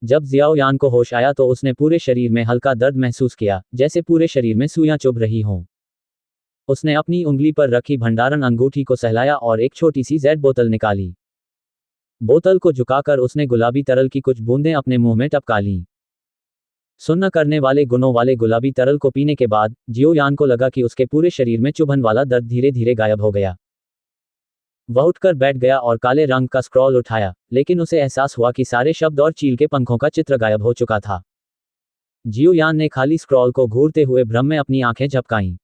जब जियाओ यान को होश आया तो उसने पूरे शरीर में हल्का दर्द महसूस किया, जैसे पूरे शरीर में सुइयां चुभ रही हों। उसने अपनी उंगली पर रखी भंडारण अंगूठी को सहलाया और एक छोटी सी जेड बोतल निकाली। बोतल को झुकाकर उसने गुलाबी तरल की कुछ बूंदें अपने मुंह में टपका लीं। सुन्न करने वाले गुणों वाले गुलाबी तरल को पीने के बाद जियो यान को लगा कि उसके पूरे शरीर में चुभन वाला दर्द धीरे धीरे गायब हो गया। वह उठकर बैठ गया और काले रंग का स्क्रॉल उठाया, लेकिन उसे एहसास हुआ कि सारे शब्द और चील के पंखों का चित्र गायब हो चुका था। जियो यान ने खाली स्क्रॉल को घूरते हुए भ्रम में अपनी आंखें झपकाईं।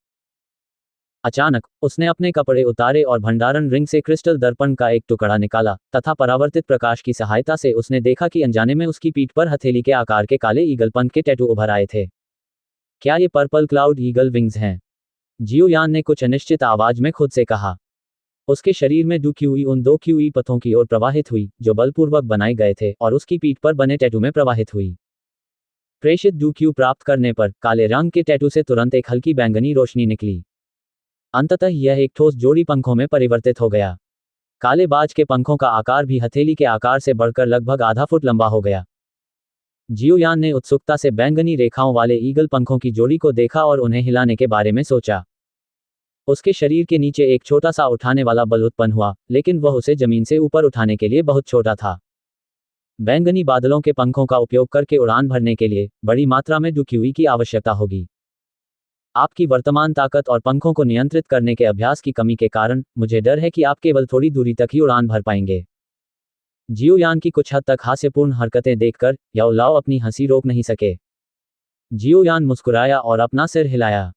अचानक उसने अपने कपड़े उतारे और भंडारण रिंग से क्रिस्टल दर्पण का एक टुकड़ा निकाला, तथा परावर्तित प्रकाश की सहायता से उसने देखा कि अनजाने में उसकी पीठ पर हथेली के आकार के काले ईगल पंख के टैटू उभर आए थे। क्या ये पर्पल क्लाउड ईगल विंग्स हैं? जियो यान ने कुछ अनिश्चित आवाज में खुद से कहा। उसके शरीर में डू क्यूई उन 2 क्यूई पथों की ओर प्रवाहित हुई जो बलपूर्वक बनाए गए थे और उसकी पीठ पर बने टैटू में प्रवाहित हुई। प्रेषित डू क्यू प्राप्त करने पर काले रंग के टैटू से तुरंत एक हल्की बैंगनी रोशनी निकली। अंततः यह एक ठोस जोड़ी पंखों में परिवर्तित हो गया। काले बाज के पंखों का आकार भी हथेली के आकार से बढ़कर लगभग आधा फुट लंबा हो गया। जियो यान ने उत्सुकता से बैंगनी रेखाओं वाले ईगल पंखों की जोड़ी को देखा और उन्हें हिलाने के बारे में सोचा। उसके शरीर के नीचे एक छोटा सा उठाने वाला बल उत्पन्न हुआ, लेकिन वह उसे जमीन से ऊपर उठाने के लिए बहुत छोटा था। बैंगनी बादलों के पंखों का उपयोग करके उड़ान भरने के लिए बड़ी मात्रा में डुक्यूई की आवश्यकता होगी। आपकी वर्तमान ताकत और पंखों को नियंत्रित करने के अभ्यास की कमी के कारण मुझे डर है कि आप केवल थोड़ी दूरी तक ही उड़ान भर पाएंगे। जियो यान की कुछ हद तक हास्यपूर्ण हरकतें देखकर याओ लाओ अपनी हंसी रोक नहीं सके। जियो यान मुस्कुराया और अपना सिर हिलाया।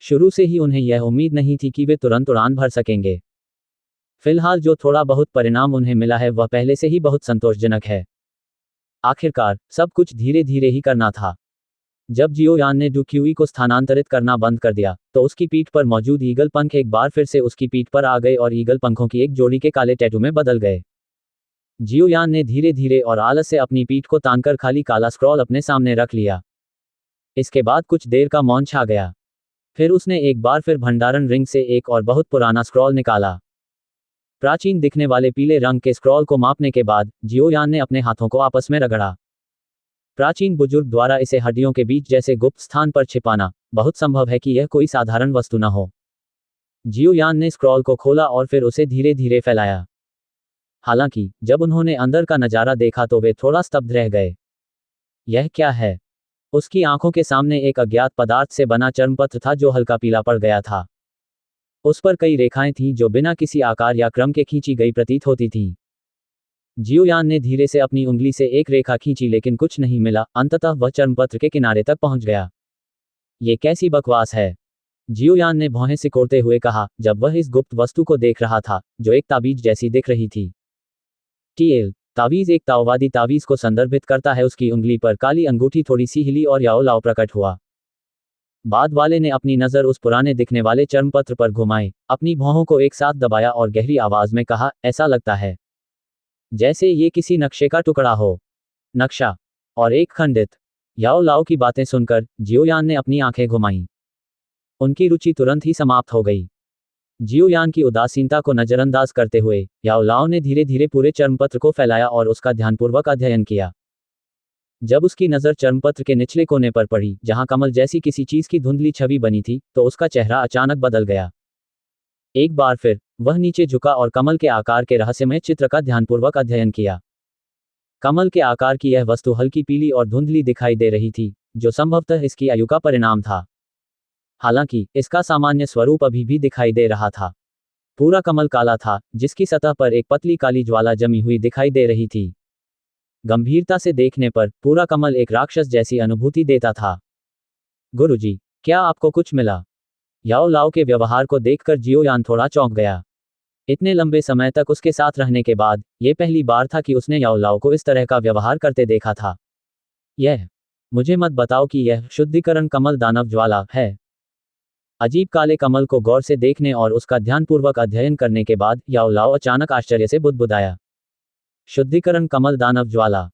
शुरू से ही उन्हें यह उम्मीद नहीं थी कि वे तुरंत उड़ान भर सकेंगे। फिलहाल जो थोड़ा बहुत परिणाम उन्हें मिला है वह पहले से ही बहुत संतोषजनक है। आखिरकार सब कुछ धीरे धीरे ही करना था। जब जियो यान ने डुक्यूई को स्थानांतरित करना बंद कर दिया तो उसकी पीठ पर मौजूद ईगल पंख एक बार फिर से उसकी पीठ पर आ गए और ईगल पंखों की एक जोड़ी के काले टैटू में बदल गए। जियो यान ने धीरे धीरे और आलस से अपनी पीठ को तानकर खाली काला स्क्रॉल अपने सामने रख लिया। इसके बाद कुछ देर का मौन छा गया। फिर उसने एक बार फिर भंडारण रिंग से एक और बहुत पुराना स्क्रॉल निकाला। प्राचीन दिखने वाले पीले रंग के स्क्रॉल को मापने के बाद जियो यान ने अपने हाथों को आपस में रगड़ा। प्राचीन बुजुर्ग द्वारा इसे हड्डियों के बीच जैसे गुप्त स्थान पर छिपाना बहुत संभव है कि यह कोई साधारण वस्तु न हो। जियो यान ने स्क्रॉल को खोला और फिर उसे धीरे धीरे फैलाया। हालांकि जब उन्होंने अंदर का नजारा देखा तो वे थोड़ा स्तब्ध रह गए। यह क्या है? उसकी आंखों के सामने एक अज्ञात पदार्थ से बना चर्मपत्र था जो हल्का पीला पड़ गया था। उस पर कई रेखाएं थीं जो बिना किसी आकार या क्रम के खींची गई प्रतीत होती थीं। जियो यान ने धीरे से अपनी उंगली से एक रेखा खींची लेकिन कुछ नहीं मिला। अंततः वह चर्मपत्र के किनारे तक पहुंच गया। ये कैसी बकवास है? जियो यान ने भौहें सिकोड़ते हुए कहा जब वह इस गुप्त वस्तु को देख रहा था जो एक ताबीज जैसी दिख रही थी। टीएल तावीज एक ताओवादी तावीज को संदर्भित करता है। उसकी उंगली पर काली अंगूठी थोड़ी सी हिली और याओ लाओ प्रकट हुआ। बाद वाले ने अपनी नजर उस पुराने दिखने वाले चर्मपत्र पर घुमाई, अपनी भौहों को एक साथ दबाया और गहरी आवाज में कहा, ऐसा लगता है जैसे ये किसी नक्शे का टुकड़ा हो। नक्शा और एक खंडित। याओ लाओ की बातें सुनकर जियो यान ने अपनी आंखें घुमाईं। उनकी रुचि तुरंत ही समाप्त हो गई। जियो यान की उदासीनता को नजरअंदाज करते हुए याओ लाओ ने धीरे धीरे पूरे चर्मपत्र को फैलाया और उसका ध्यानपूर्वक अध्ययन किया। जब उसकी नजर चर्मपत्र के निचले कोने पर पड़ी जहां कमल जैसी किसी चीज की धुंधली छवि बनी थी तो उसका चेहरा अचानक बदल गया। एक बार फिर वह नीचे झुका और कमल के आकार के रहस्यमय चित्र का ध्यानपूर्वक अध्ययन किया। कमल के आकार की यह वस्तु हल्की पीली और धुंधली दिखाई दे रही थी, जो संभवतः इसकी आयु का परिणाम था। हालांकि इसका सामान्य स्वरूप अभी भी दिखाई दे रहा था। पूरा कमल काला था, जिसकी सतह पर एक पतली काली ज्वाला जमी हुई दिखाई दे रही थी। गंभीरता से देखने पर पूरा कमल एक राक्षस जैसी अनुभूति देता था। गुरुजी, क्या आपको कुछ मिला? याओ लाओ के व्यवहार को देखकर जियो यान थोड़ा चौंक गया। इतने लंबे समय तक उसके साथ रहने के बाद यह पहली बार था कि उसने याओ लाओ को इस तरह का व्यवहार करते देखा था। मुझे मत बताओ कि यह शुद्धिकरण कमल दानव ज्वाला है। अजीब काले कमल को गौर से देखने और उसका ध्यानपूर्वक अध्ययन करने के बाद याओ लाओ अचानक आश्चर्य से बुदबुदाया। शुद्धिकरण कमल दानव ज्वाला।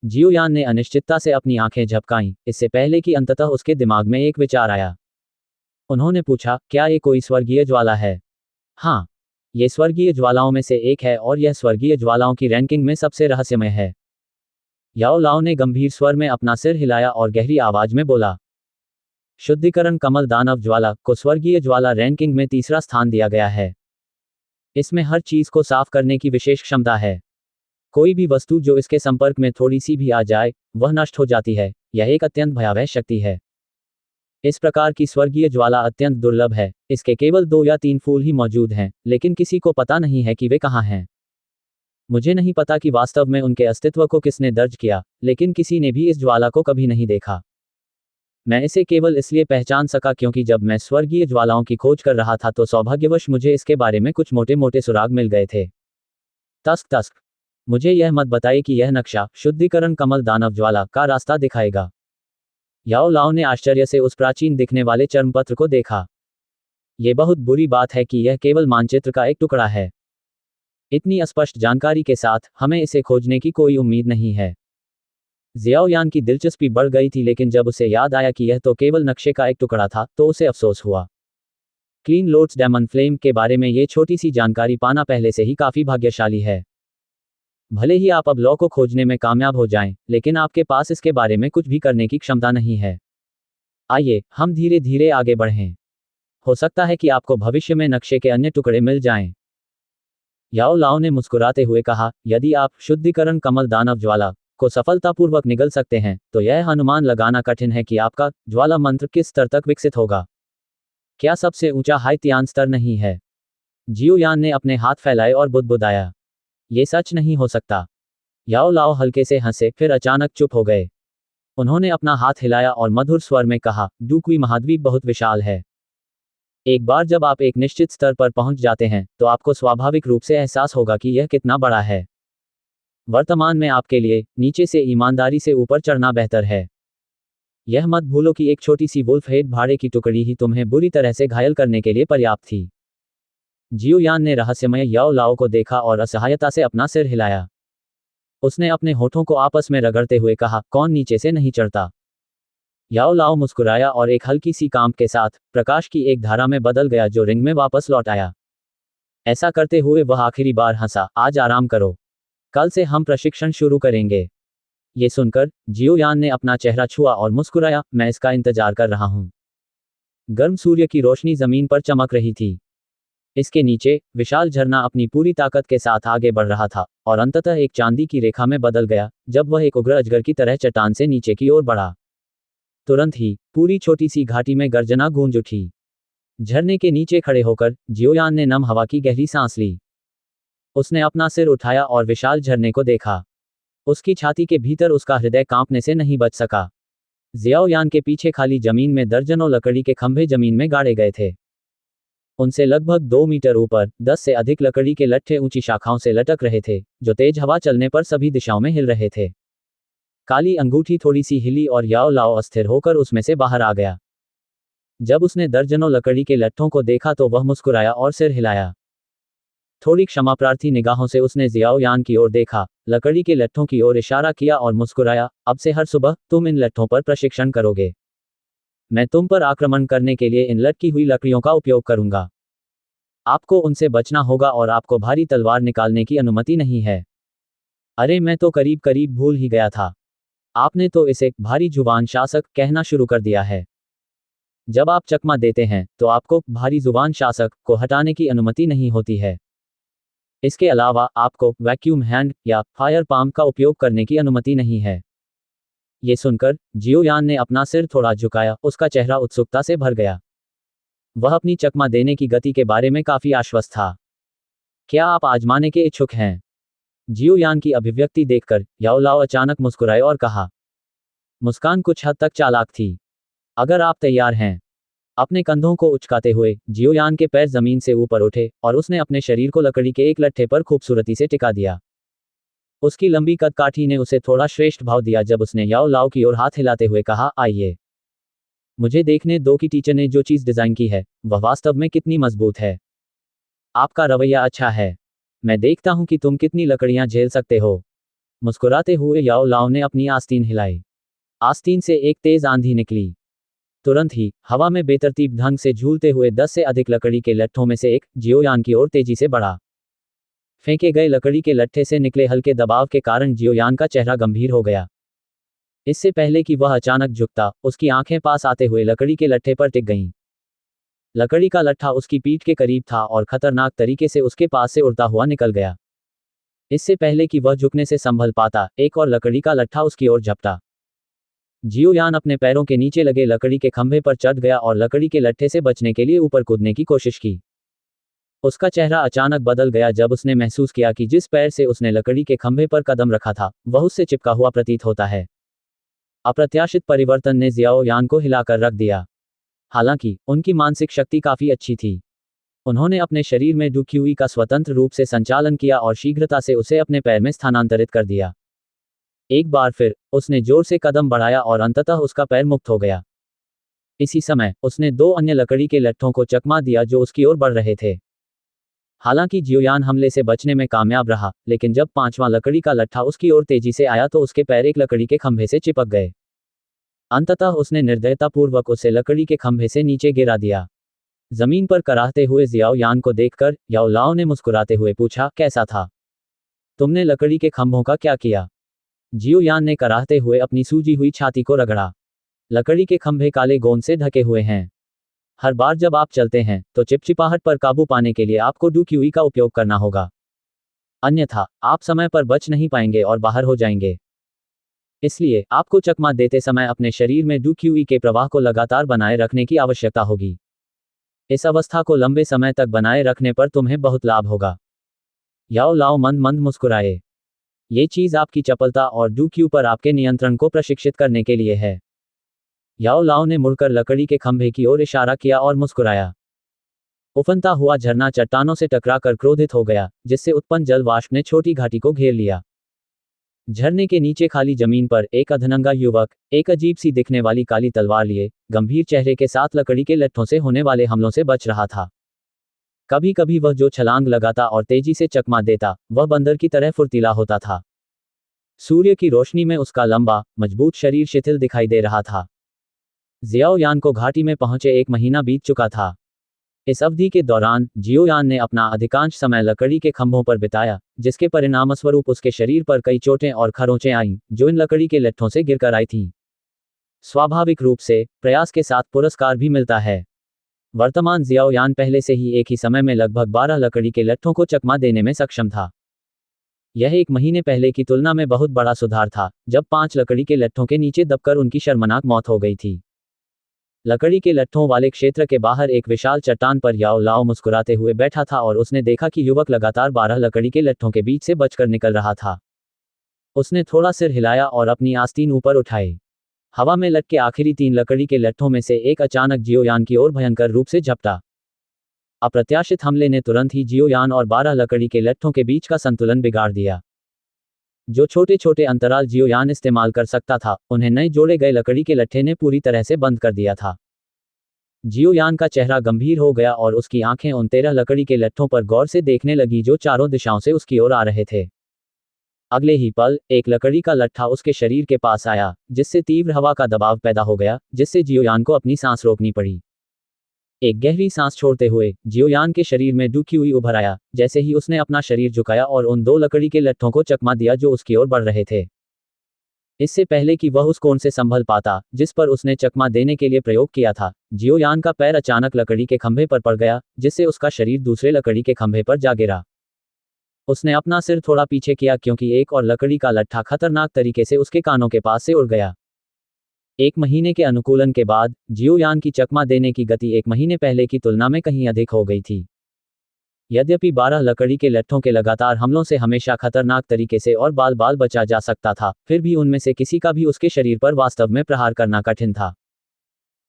जियो यान ने अनिश्चितता से अपनी आंखें झपकाईं, इससे पहले कि अंततः उसके दिमाग में एक विचार आया। उन्होंने पूछा, क्या ये कोई स्वर्गीय ज्वाला है? हाँ, ये स्वर्गीय ज्वालाओं में से एक है और यह स्वर्गीय ज्वालाओं की रैंकिंग में सबसे रहस्यमय है। याओ लाओ ने गंभीर स्वर में अपना सिर हिलाया और गहरी आवाज में बोला। शुद्धिकरण कमल दानव ज्वाला को स्वर्गीय ज्वाला रैंकिंग में तीसरा स्थान दिया गया है। इसमें हर चीज को साफ करने की विशेष क्षमता है। कोई भी वस्तु जो इसके संपर्क में थोड़ी सी भी आ जाए, वह नष्ट हो जाती है। यह एक अत्यंत भयावह शक्ति है। इस प्रकार की स्वर्गीय ज्वाला अत्यंत दुर्लभ है। इसके केवल 2 या 3 फूल ही मौजूद हैं, लेकिन किसी को पता नहीं है कि वे कहाँ हैं। मुझे नहीं पता कि वास्तव में उनके अस्तित्व को किसने दर्ज किया, लेकिन किसी ने भी इस ज्वाला को कभी नहीं देखा। मैं इसे केवल इसलिए पहचान सका क्योंकि जब मैं स्वर्गीय ज्वालाओं की खोज कर रहा था तो सौभाग्यवश मुझे इसके बारे में कुछ मोटे मोटे सुराग मिल गए थे। तस्क तस्क। मुझे यह मत बताइए कि यह नक्शा शुद्धिकरण कमल दानव ज्वाला का रास्ता दिखाएगा। याओ लाओ ने आश्चर्य से उस प्राचीन दिखने वाले चर्मपत्र को देखा। यह बहुत बुरी बात है कि यह केवल मानचित्र का एक टुकड़ा है। इतनी स्पष्ट जानकारी के साथ हमें इसे खोजने की कोई उम्मीद नहीं है। जियाओ यान की दिलचस्पी बढ़ गई थी, लेकिन जब उसे याद आया कि यह तो केवल नक्शे का एक टुकड़ा था तो उसे अफसोस हुआ। क्लीन लोड्स डेमन फ्लेम के बारे में ये छोटी सी जानकारी पाना पहले से ही काफी भाग्यशाली है। भले ही आप अब लॉ को खोजने में कामयाब हो जाएं, लेकिन आपके पास इसके बारे में कुछ भी करने की क्षमता नहीं है। आइए हम धीरे धीरे आगे बढ़ें। हो सकता है कि आपको भविष्य में नक्शे के अन्य टुकड़े मिल जाएं। याओ लाओ ने मुस्कुराते हुए कहा, यदि आप शुद्धिकरण कमल दानव ज्वाला को सफलतापूर्वक निगल सकते हैं, तो यह अनुमान लगाना कठिन है कि आपका ज्वाला मंत्र किस स्तर तक विकसित होगा। क्या सबसे ऊंचा हाइत्यान स्तर नहीं है? जियो यान ने अपने हाथ फैलाए और बुदबुदाया। ये सच नहीं हो सकता। याओ लाओ हल्के से हंसे, फिर अचानक चुप हो गए। उन्होंने अपना हाथ हिलाया और मधुर स्वर में कहा, डूक्वी महाद्वीप बहुत विशाल है। एक बार जब आप एक निश्चित स्तर पर पहुंच जाते हैं, तो आपको स्वाभाविक रूप से एहसास होगा कि यह कितना बड़ा है। वर्तमान में आपके लिए नीचे से ईमानदारी से ऊपर चढ़ना बेहतर है। यह मत भूलो कि एक छोटी सी वुल्फ हेड भाड़े की टुकड़ी ही तुम्हें बुरी तरह से घायल करने के लिए पर्याप्त थी। जियो यान ने रहस्यमय याओ लाओ को देखा और असहायता से अपना सिर हिलाया। उसने अपने होठों को आपस में रगड़ते हुए कहा, कौन नीचे से नहीं चढ़ता? याओ लाओ मुस्कुराया और एक हल्की सी कांप के साथ प्रकाश की एक धारा में बदल गया जो रिंग में वापस लौट आया। ऐसा करते हुए वह आखिरी बार हंसा, आज आराम करो, कल से हम प्रशिक्षण शुरू करेंगे। ये सुनकर जियो यान ने अपना चेहरा छुआ और मुस्कुराया, मैं इसका इंतजार कर रहा हूं। गर्म सूर्य की रोशनी जमीन पर चमक रही थी। इसके नीचे विशाल झरना अपनी पूरी ताकत के साथ आगे बढ़ रहा था और अंततः एक चांदी की रेखा में बदल गया जब वह एक उग्र अजगर की तरह चट्टान से नीचे की ओर बढ़ा। तुरंत ही पूरी छोटी सी घाटी में गर्जना गूंज उठी। झरने के नीचे खड़े होकर जियोयान ने नम हवा की गहरी सांस ली। उसने अपना सिर उठाया और विशाल झरने को देखा। उसकी छाती के भीतर उसका हृदय कांपने से नहीं बच सका। जियाओयान के पीछे खाली जमीन में दर्जनों लकड़ी के खंभे जमीन में गाड़े गए थे। उनसे लगभग 2 मीटर ऊपर 10 से अधिक लकड़ी के लट्ठे ऊंची शाखाओं से लटक रहे थे, जो तेज हवा चलने पर सभी दिशाओं में हिल रहे थे। काली अंगूठी थोड़ी सी हिली और याओ लाओ अस्थिर होकर उसमें से बाहर आ गया। जब उसने दर्जनों लकड़ी के लट्ठों को देखा तो वह मुस्कुराया और सिर हिलाया। थोड़ी क्षमाप्रार्थी निगाहों से उसने जियाओयान की ओर देखा, लकड़ी के लट्ठों की ओर इशारा किया और मुस्कुराया, अब से हर सुबह तुम इन लट्ठों पर प्रशिक्षण करोगे। मैं तुम पर आक्रमण करने के लिए इन लटकी हुई लकड़ियों का उपयोग करूंगा। आपको उनसे बचना होगा और आपको भारी तलवार निकालने की अनुमति नहीं है। अरे मैं तो करीब करीब भूल ही गया था। आपने तो इसे भारी जुबान शासक कहना शुरू कर दिया है। जब आप चकमा देते हैं तो आपको भारी जुबान शासक को हटाने की अनुमति नहीं होती है। इसके अलावा आपको वैक्यूम हैंड या फायर पाम का उपयोग करने की अनुमति नहीं है। ये सुनकर जियोयान ने अपना सिर थोड़ा झुकाया, उसका चेहरा उत्सुकता से भर गया। वह अपनी चकमा देने की गति के बारे में काफी आश्वस्त था। क्या आप आजमाने के इच्छुक हैं? जियोयान की अभिव्यक्ति देखकर याओ लाओ अचानक मुस्कुराए और कहा। मुस्कान कुछ हद तक चालाक थी। अगर आप तैयार हैं। अपने कंधों को उचकाते हुए जियोयान के पैर जमीन से ऊपर उठे और उसने अपने शरीर को लकड़ी के एक लट्ठे पर खूबसूरती से टिका दिया। उसकी लंबी कदकाठी ने उसे थोड़ा श्रेष्ठ भाव दिया जब उसने याओ लाओ की ओर हाथ हिलाते हुए कहा, आइए मुझे देखने दो कि टीचर ने जो चीज डिजाइन की है वह वास्तव में कितनी मजबूत है। आपका रवैया अच्छा है। मैं देखता हूं कि तुम कितनी लकड़ियां झेल सकते हो। मुस्कुराते हुए याओ लाओ ने अपनी आस्तीन हिलाई। आस्तीन से एक तेज आंधी निकली। तुरंत ही हवा में बेतरतीब ढंग से झूलते हुए 10 से अधिक लकड़ी के लट्ठों में से एक जियोयान की ओर तेजी से बढ़ा। फेंके गए लकड़ी के लट्ठे से निकले हल्के दबाव के कारण जियोयान का चेहरा गंभीर हो गया। इससे पहले कि वह अचानक झुकता, उसकी आंखें पास आते हुए लकड़ी के लट्ठे पर टिक गईं। लकड़ी का लट्ठा उसकी पीठ के करीब था और खतरनाक तरीके से उसके पास से उड़ता हुआ निकल गया। इससे पहले कि वह झुकने से संभल पाता, एक और लकड़ी का लट्ठा उसकी ओर झपटा। जियोयान अपने पैरों के नीचे लगे लकड़ी के खंभे पर चढ़ गया और लकड़ी के लट्ठे से बचने के लिए ऊपर कूदने की कोशिश की। उसका चेहरा अचानक बदल गया जब उसने महसूस किया कि जिस पैर से उसने लकड़ी के खंभे पर कदम रखा था, वह उससे चिपका हुआ प्रतीत होता है। अप्रत्याशित परिवर्तन ने जियाओयान को हिलाकर रख दिया। हालांकि उनकी मानसिक शक्ति काफी अच्छी थी। उन्होंने अपने शरीर में डुक्यूई का स्वतंत्र रूप से संचालन किया और शीघ्रता से उसे अपने पैर में स्थानांतरित कर दिया। एक बार फिर उसने जोर से कदम बढ़ाया और अंततः उसका पैर मुक्त हो गया। इसी समय उसने 2 अन्य लकड़ी के लट्ठों को चकमा दिया जो उसकी ओर बढ़ रहे थे। हालांकि जियोयान हमले से बचने में कामयाब रहा, लेकिन जब 5वां लकड़ी का लट्ठा उसकी ओर तेजी से आया तो उसके पैर एक लकड़ी के खंभे से चिपक गए। अंततः उसने निर्दयतापूर्वक उसे लकड़ी के खंभे से नीचे गिरा दिया। जमीन पर कराहते हुए जियाओयान को देखकर याओ लाओ ने मुस्कुराते हुए पूछा, कैसा था? तुमने लकड़ी के खंभों का क्या किया? जियोयान ने कराहते हुए अपनी सूजी हुई छाती को रगड़ा। लकड़ी के खंभे काले गोंद से ढके हुए हैं। हर बार जब आप चलते हैं तो चिपचिपाहट पर काबू पाने के लिए आपको डुक्यूई का उपयोग करना होगा, अन्यथा आप समय पर बच नहीं पाएंगे और बाहर हो जाएंगे। इसलिए आपको चकमा देते समय अपने शरीर में डुक्यूई के प्रवाह को लगातार बनाए रखने की आवश्यकता होगी। इस अवस्था को लंबे समय तक बनाए रखने पर तुम्हें बहुत लाभ होगा। याओ लाओ मंद मंद मुस्कुराए। ये चीज आपकी चपलता और डुक्यू पर आपके नियंत्रण को प्रशिक्षित करने के लिए है। याओ लाओ ने मुड़कर लकड़ी के खंभे की ओर इशारा किया और मुस्कुराया। उफनता हुआ झरना चट्टानों से टकराकर क्रोधित हो गया, जिससे उत्पन्न जल वाष्प ने छोटी घाटी को घेर लिया। झरने के नीचे खाली जमीन पर एक अधनंगा युवक, एक अजीब सी दिखने वाली काली तलवार लिए, गंभीर चेहरे के साथ लकड़ी के लट्ठों से होने वाले हमलों से बच रहा था। कभी कभी वह जो छलांग लगाता और तेजी से चकमा देता, वह बंदर की तरह फुर्तीला होता था। सूर्य की रोशनी में उसका लंबा, मजबूत शरीर शिथिल दिखाई दे रहा था। जियाओयान को घाटी में पहुंचे 1 महीना बीत चुका था। इस अवधि के दौरान जियोयान ने अपना अधिकांश समय लकड़ी के खंभों पर बिताया, जिसके परिणामस्वरूप उसके शरीर पर कई चोटें और खरोंचें आईं, जो इन लकड़ी के लट्ठों से गिरकर आई थीं। स्वाभाविक रूप से प्रयास के साथ पुरस्कार भी मिलता है। वर्तमान जियाओयान पहले से ही एक ही समय में लगभग 12 लकड़ी के लट्ठों को चकमा देने में सक्षम था। यह 1 महीने पहले की तुलना में बहुत बड़ा सुधार था, जब 5 लकड़ी के लट्ठों के नीचे दबकर उनकी शर्मनाक मौत हो गई थी। लकड़ी के लट्ठों वाले क्षेत्र के बाहर एक विशाल चट्टान पर याओ लाओ मुस्कुराते हुए बैठा था और उसने देखा कि युवक लगातार 12 लकड़ी के लट्ठों के बीच से बचकर निकल रहा था। उसने थोड़ा सिर हिलाया और अपनी आस्तीन ऊपर उठाई। हवा में लटके आखिरी 3 लकड़ी के लट्ठों में से एक अचानक जियोयान की ओर भयंकर रूप से झपटा। अप्रत्याशित हमले ने तुरंत ही जियोयान और 12 लकड़ी के लट्ठों के बीच का संतुलन बिगाड़ दिया। जो छोटे छोटे अंतराल जियोयान इस्तेमाल कर सकता था, उन्हें नए जोड़े गए लकड़ी के लट्ठे ने पूरी तरह से बंद कर दिया था। जियोयान का चेहरा गंभीर हो गया और उसकी आंखें उन 13 लकड़ी के लट्ठों पर गौर से देखने लगी जो चारों दिशाओं से उसकी ओर आ रहे थे। अगले ही पल एक लकड़ी का लट्ठा उसके शरीर के पास आया, जिससे तीव्र हवा का दबाव पैदा हो गया, जिससे जियोयान को अपनी सांस रोकनी पड़ी। एक गहरी सांस छोड़ते हुए जियोयान के शरीर में डुक्यूई उभर आया, जैसे ही उसने अपना शरीर झुकाया और उन 2 लकड़ी के लट्ठों को चकमा दिया जो उसकी ओर बढ़ रहे थे। इससे पहले कि वह उस कोण से संभल पाता जिस पर उसने चकमा देने के लिए प्रयोग किया था, जियोयान का पैर अचानक लकड़ी के खंभे पर पड़ गया, जिससे उसका शरीर दूसरे लकड़ी के खंभे पर जा गिरा। उसने अपना सिर थोड़ा पीछे किया क्योंकि एक और लकड़ी का लट्ठा खतरनाक तरीके से उसके कानों के पास से उड़ गया। 1 महीने के अनुकूलन के बाद जियोयान की चकमा देने की गति 1 महीने पहले की तुलना में कहीं अधिक हो गई थी। यद्यपि 12 लकड़ी के लट्ठों के लगातार हमलों से हमेशा खतरनाक तरीके से और बाल बाल बचा जा सकता था, फिर भी उनमें से किसी का भी उसके शरीर पर वास्तव में प्रहार करना कठिन था।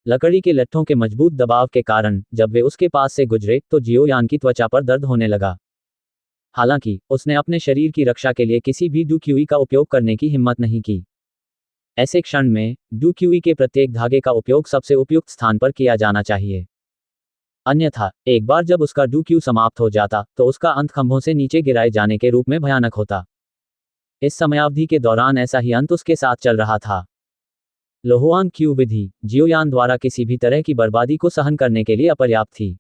लकड़ी के लट्ठों के मजबूत दबाव के कारण जब वे उसके पास से गुजरे तो जियोयान की त्वचा पर दर्द होने लगा। हालांकि उसने अपने शरीर की रक्षा के लिए किसी भी डुक्यूई का उपयोग करने की हिम्मत नहीं की। ऐसे क्षण में डुक्यूई के प्रत्येक धागे का उपयोग सबसे उपयुक्त स्थान पर किया जाना चाहिए। अन्यथा एक बार जब उसका डुक्यू समाप्त हो जाता तो उसका अंत खंभों से नीचे गिराए जाने के रूप में भयानक होता। इस समयावधि के दौरान ऐसा ही अंत उसके साथ चल रहा था। लोहुआंग क्यू विधि जियोयान द्वारा किसी भी तरह की बर्बादी को सहन करने के लिए अपर्याप्त थी।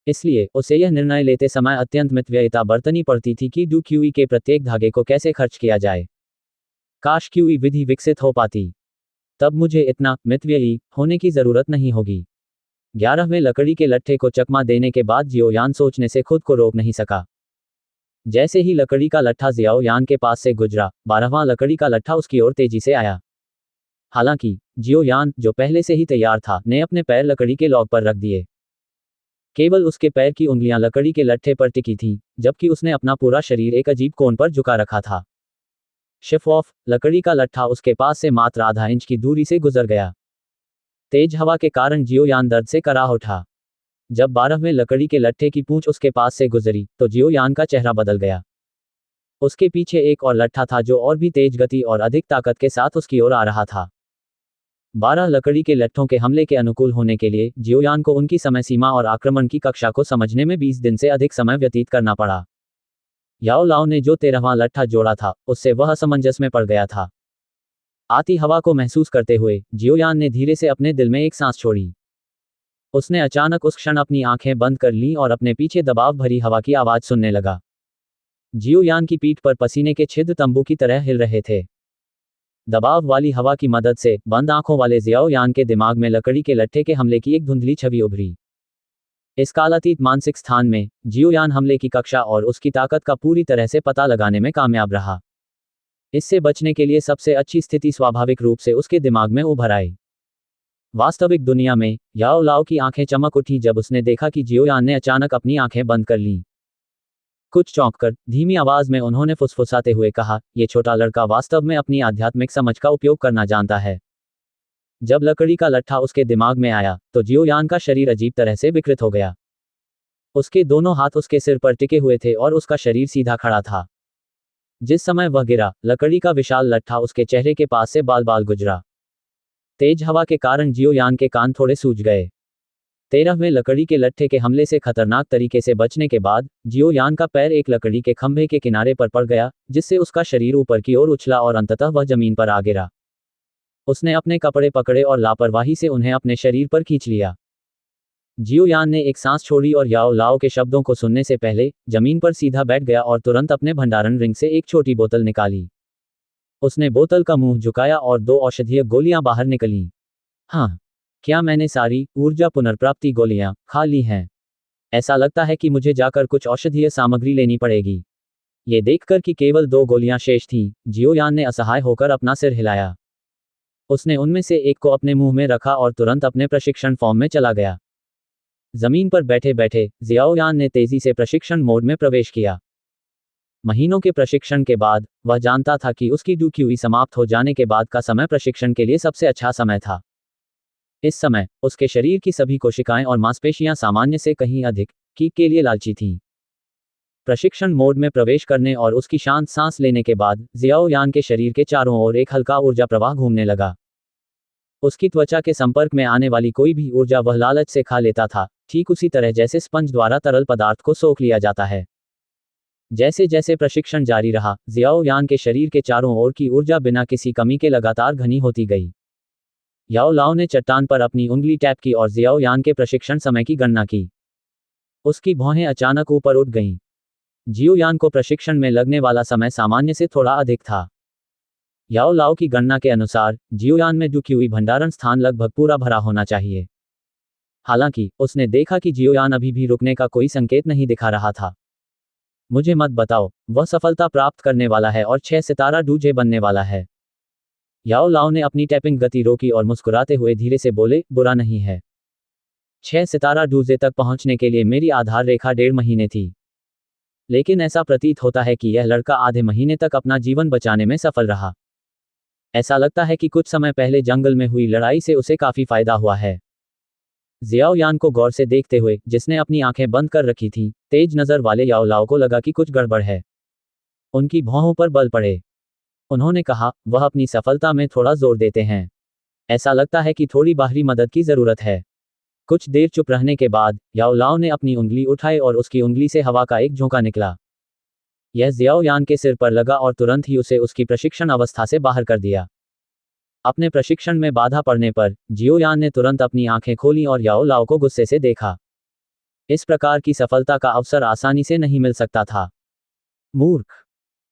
इसलिए उसे यह निर्णय लेते समय अत्यंत मितव्ययिता बरतनी पड़ती थी कि डू क्यूई के प्रत्येक धागे को कैसे खर्च किया जाए। काश क्यूई विधि विकसित हो पाती, तब मुझे इतना मितव्ययी होने की जरूरत नहीं होगी। 11वें लकड़ी के लट्ठे को चकमा देने के बाद जियो यान सोचने से खुद को रोक नहीं सका। जैसे ही लकड़ी का लट्ठा जियाओ यान के पास से गुजरा, 12वां लकड़ी का लट्ठा उसकी ओर तेजी से आया। हालांकि जियो यान, जो पहले से ही तैयार था, ने अपने पैर लकड़ी के लॉग पर रख दिए। केवल उसके पैर की उंगलियां लकड़ी के लट्ठे पर टिकी थीं, जबकि उसने अपना पूरा शरीर एक अजीब कोण पर झुका रखा था। शिफ ऑफ, लकड़ी का लट्ठा उसके पास से मात्र आधा इंच की दूरी से गुजर गया। तेज हवा के कारण जियो यान दर्द से कराह उठा। जब 12वें लकड़ी के लट्ठे की पूंछ उसके पास से गुजरी, तो जियो यान का चेहरा बदल गया। उसके पीछे एक और लट्ठा था जो और भी तेज गति और अधिक ताकत के साथ उसकी ओर आ रहा था। 12 लकड़ी के लट्ठों के हमले के अनुकूल होने के लिए जियो यान को उनकी समय सीमा और आक्रमण की कक्षा को समझने में 20 दिन से अधिक समय व्यतीत करना पड़ा। याओ लाओ ने जो 13वां लट्ठा जोड़ा था, उससे वह असमंजस में पड़ गया था। आती हवा को महसूस करते हुए जियो यान ने धीरे से अपने दिल में एक सांस छोड़ी। उसने अचानक उस क्षण अपनी आंखें बंद कर लीं और अपने पीछे दबाव भरी हवा की आवाज सुनने लगा। जियो यान की पीठ पर पसीने के छिद्र तंबू की तरह हिल रहे थे। दबाव वाली हवा की मदद से बंद आंखों वाले जियाओ यान के दिमाग में लकड़ी के लट्ठे के हमले की एक धुंधली छवि उभरी। इस कालातीत मानसिक स्थान में जियो यान हमले की कक्षा और उसकी ताकत का पूरी तरह से पता लगाने में कामयाब रहा। इससे बचने के लिए सबसे अच्छी स्थिति स्वाभाविक रूप से उसके दिमाग में उभर आई। वास्तविक दुनिया में याओ लाओ की आंखें चमक उठी जब उसने देखा कि जियो यान ने अचानक अपनी आंखें बंद कर लीं। कुछ चौंककर धीमी आवाज में उन्होंने फुसफुसाते हुए कहा, यह छोटा लड़का वास्तव में अपनी आध्यात्मिक समझ का उपयोग करना जानता है। जब लकड़ी का लट्ठा उसके दिमाग में आया, तो जियो यान का शरीर अजीब तरह से विकृत हो गया। उसके दोनों हाथ उसके सिर पर टिके हुए थे और उसका शरीर सीधा खड़ा था। जिस समय वह गिरा, लकड़ी का विशाल लट्ठा उसके चेहरे के पास से बाल बाल गुजरा। तेज हवा के कारण जियो यान के कान थोड़े सूज गए। 13वें लकड़ी के लट्ठे के हमले से खतरनाक तरीके से बचने के बाद जियो यान का पैर एक लकड़ी के खंभे के किनारे पर पड़ गया, जिससे उसका शरीर ऊपर की ओर उछला और अंततः वह जमीन पर आ गिरा। उसने अपने कपड़े पकड़े और लापरवाही से उन्हें अपने शरीर पर खींच लिया। जियो यान ने एक सांस छोड़ी और याओ लाओ के शब्दों को सुनने से पहले जमीन पर सीधा बैठ गया और तुरंत अपने भंडारण रिंग से एक छोटी बोतल निकाली। उसने बोतल का मुंह झुकाया और 2 औषधीय गोलियां बाहर निकलीं। हाँ, क्या मैंने सारी ऊर्जा पुनर्प्राप्ति गोलियां खा ली हैं? ऐसा लगता है कि मुझे जाकर कुछ औषधीय सामग्री लेनी पड़ेगी। ये देखकर कि केवल 2 गोलियां शेष थीं, जियो यान ने असहाय होकर अपना सिर हिलाया। उसने उनमें से एक को अपने मुंह में रखा और तुरंत अपने प्रशिक्षण फॉर्म में चला गया। जमीन पर बैठे बैठे जियाओ यान ने तेजी से प्रशिक्षण मोड में प्रवेश किया। महीनों के प्रशिक्षण के बाद वह जानता था कि उसकी डू क्यूई समाप्त हो जाने के बाद का समय प्रशिक्षण के लिए सबसे अच्छा समय था। इस समय उसके शरीर की सभी कोशिकाएं और मांसपेशियां सामान्य से कहीं अधिक किक के लिए लालची थीं। प्रशिक्षण मोड में प्रवेश करने और उसकी शांत सांस लेने के बाद जियाओ यान के शरीर के चारों ओर एक हल्का ऊर्जा प्रवाह घूमने लगा। उसकी त्वचा के संपर्क में आने वाली कोई भी ऊर्जा वह लालच से खा लेता था, ठीक उसी तरह जैसे स्पंज द्वारा तरल पदार्थ को सोख लिया जाता है। जैसे जैसे प्रशिक्षण जारी रहा, जियाओ यान के शरीर के चारों ओर की ऊर्जा बिना किसी कमी के लगातार घनी होती गई। याओ लाओ ने चट्टान पर अपनी उंगली टैप की और जियाओ यान के प्रशिक्षण समय की गणना की। उसकी भौहें अचानक ऊपर उठ गईं। जियो यान को प्रशिक्षण में लगने वाला समय सामान्य से थोड़ा अधिक था। याओ लाओ की गणना के अनुसार जियो यान में डू क्यूई भंडारण स्थान लगभग पूरा भरा होना चाहिए। हालांकि उसने देखा कि जियो यान अभी भी रुकने का कोई संकेत नहीं दिखा रहा था। मुझे मत बताओ, वह सफलता प्राप्त करने वाला है और 6 सितारा डूजे बनने वाला है। याओ लाओ ने अपनी टैपिंग गति रोकी और मुस्कुराते हुए धीरे से बोले, बुरा नहीं है। 6 सितारा डूजे तक पहुंचने के लिए मेरी आधार रेखा 1.5 महीने थी। लेकिन ऐसा प्रतीत होता है कि यह लड़का आधे महीने तक अपना जीवन बचाने में सफल रहा। ऐसा लगता है कि कुछ समय पहले जंगल में हुई लड़ाई से उसे काफी फायदा हुआ है। जियाओ यान को गौर से देखते हुए, जिसने अपनी आंखें बंद कर रखी थीं, तेज नजर वाले याओ लाओ को लगा कि कुछ गड़बड़ है। उनकी भौहों पर बल पड़े। उन्होंने कहा, वह अपनी सफलता में थोड़ा जोर देते हैं। ऐसा लगता है कि थोड़ी बाहरी मदद की जरूरत है। कुछ देर चुप रहने के बाद याओ लाओ ने अपनी उंगली उठाई और उसकी उंगली से हवा का एक झोंका निकला। यह जियाओ यान के सिर पर लगा और तुरंत ही उसे उसकी प्रशिक्षण अवस्था से बाहर कर दिया। अपने प्रशिक्षण में बाधा पड़ने पर जियो यान ने तुरंत अपनी आंखें खोलीं और याओ लाओ को गुस्से से देखा। इस प्रकार की सफलता का अवसर आसानी से नहीं मिल सकता था। मूर्ख!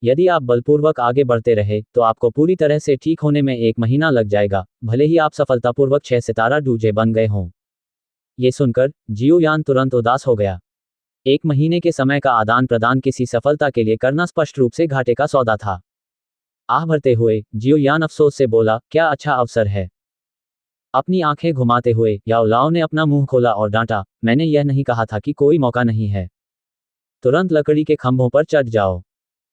यदि आप बलपूर्वक आगे बढ़ते रहे तो आपको पूरी तरह से ठीक होने में 1 महीना लग जाएगा, भले ही आप सफलतापूर्वक 6 सितारा डूजे बन गए हों। ये सुनकर जियो यान तुरंत उदास हो गया। 1 महीने के समय का आदान प्रदान किसी सफलता के लिए करना स्पष्ट रूप से घाटे का सौदा था। आह भरते हुए जियो यान अफसोस से बोला, क्या अच्छा अवसर है। अपनी आंखें घुमाते हुए याओ लाओ ने अपना मुंह खोला और डांटा, मैंने यह नहीं कहा था कि कोई मौका नहीं है। तुरंत लकड़ी के खंभों पर चढ़ जाओ।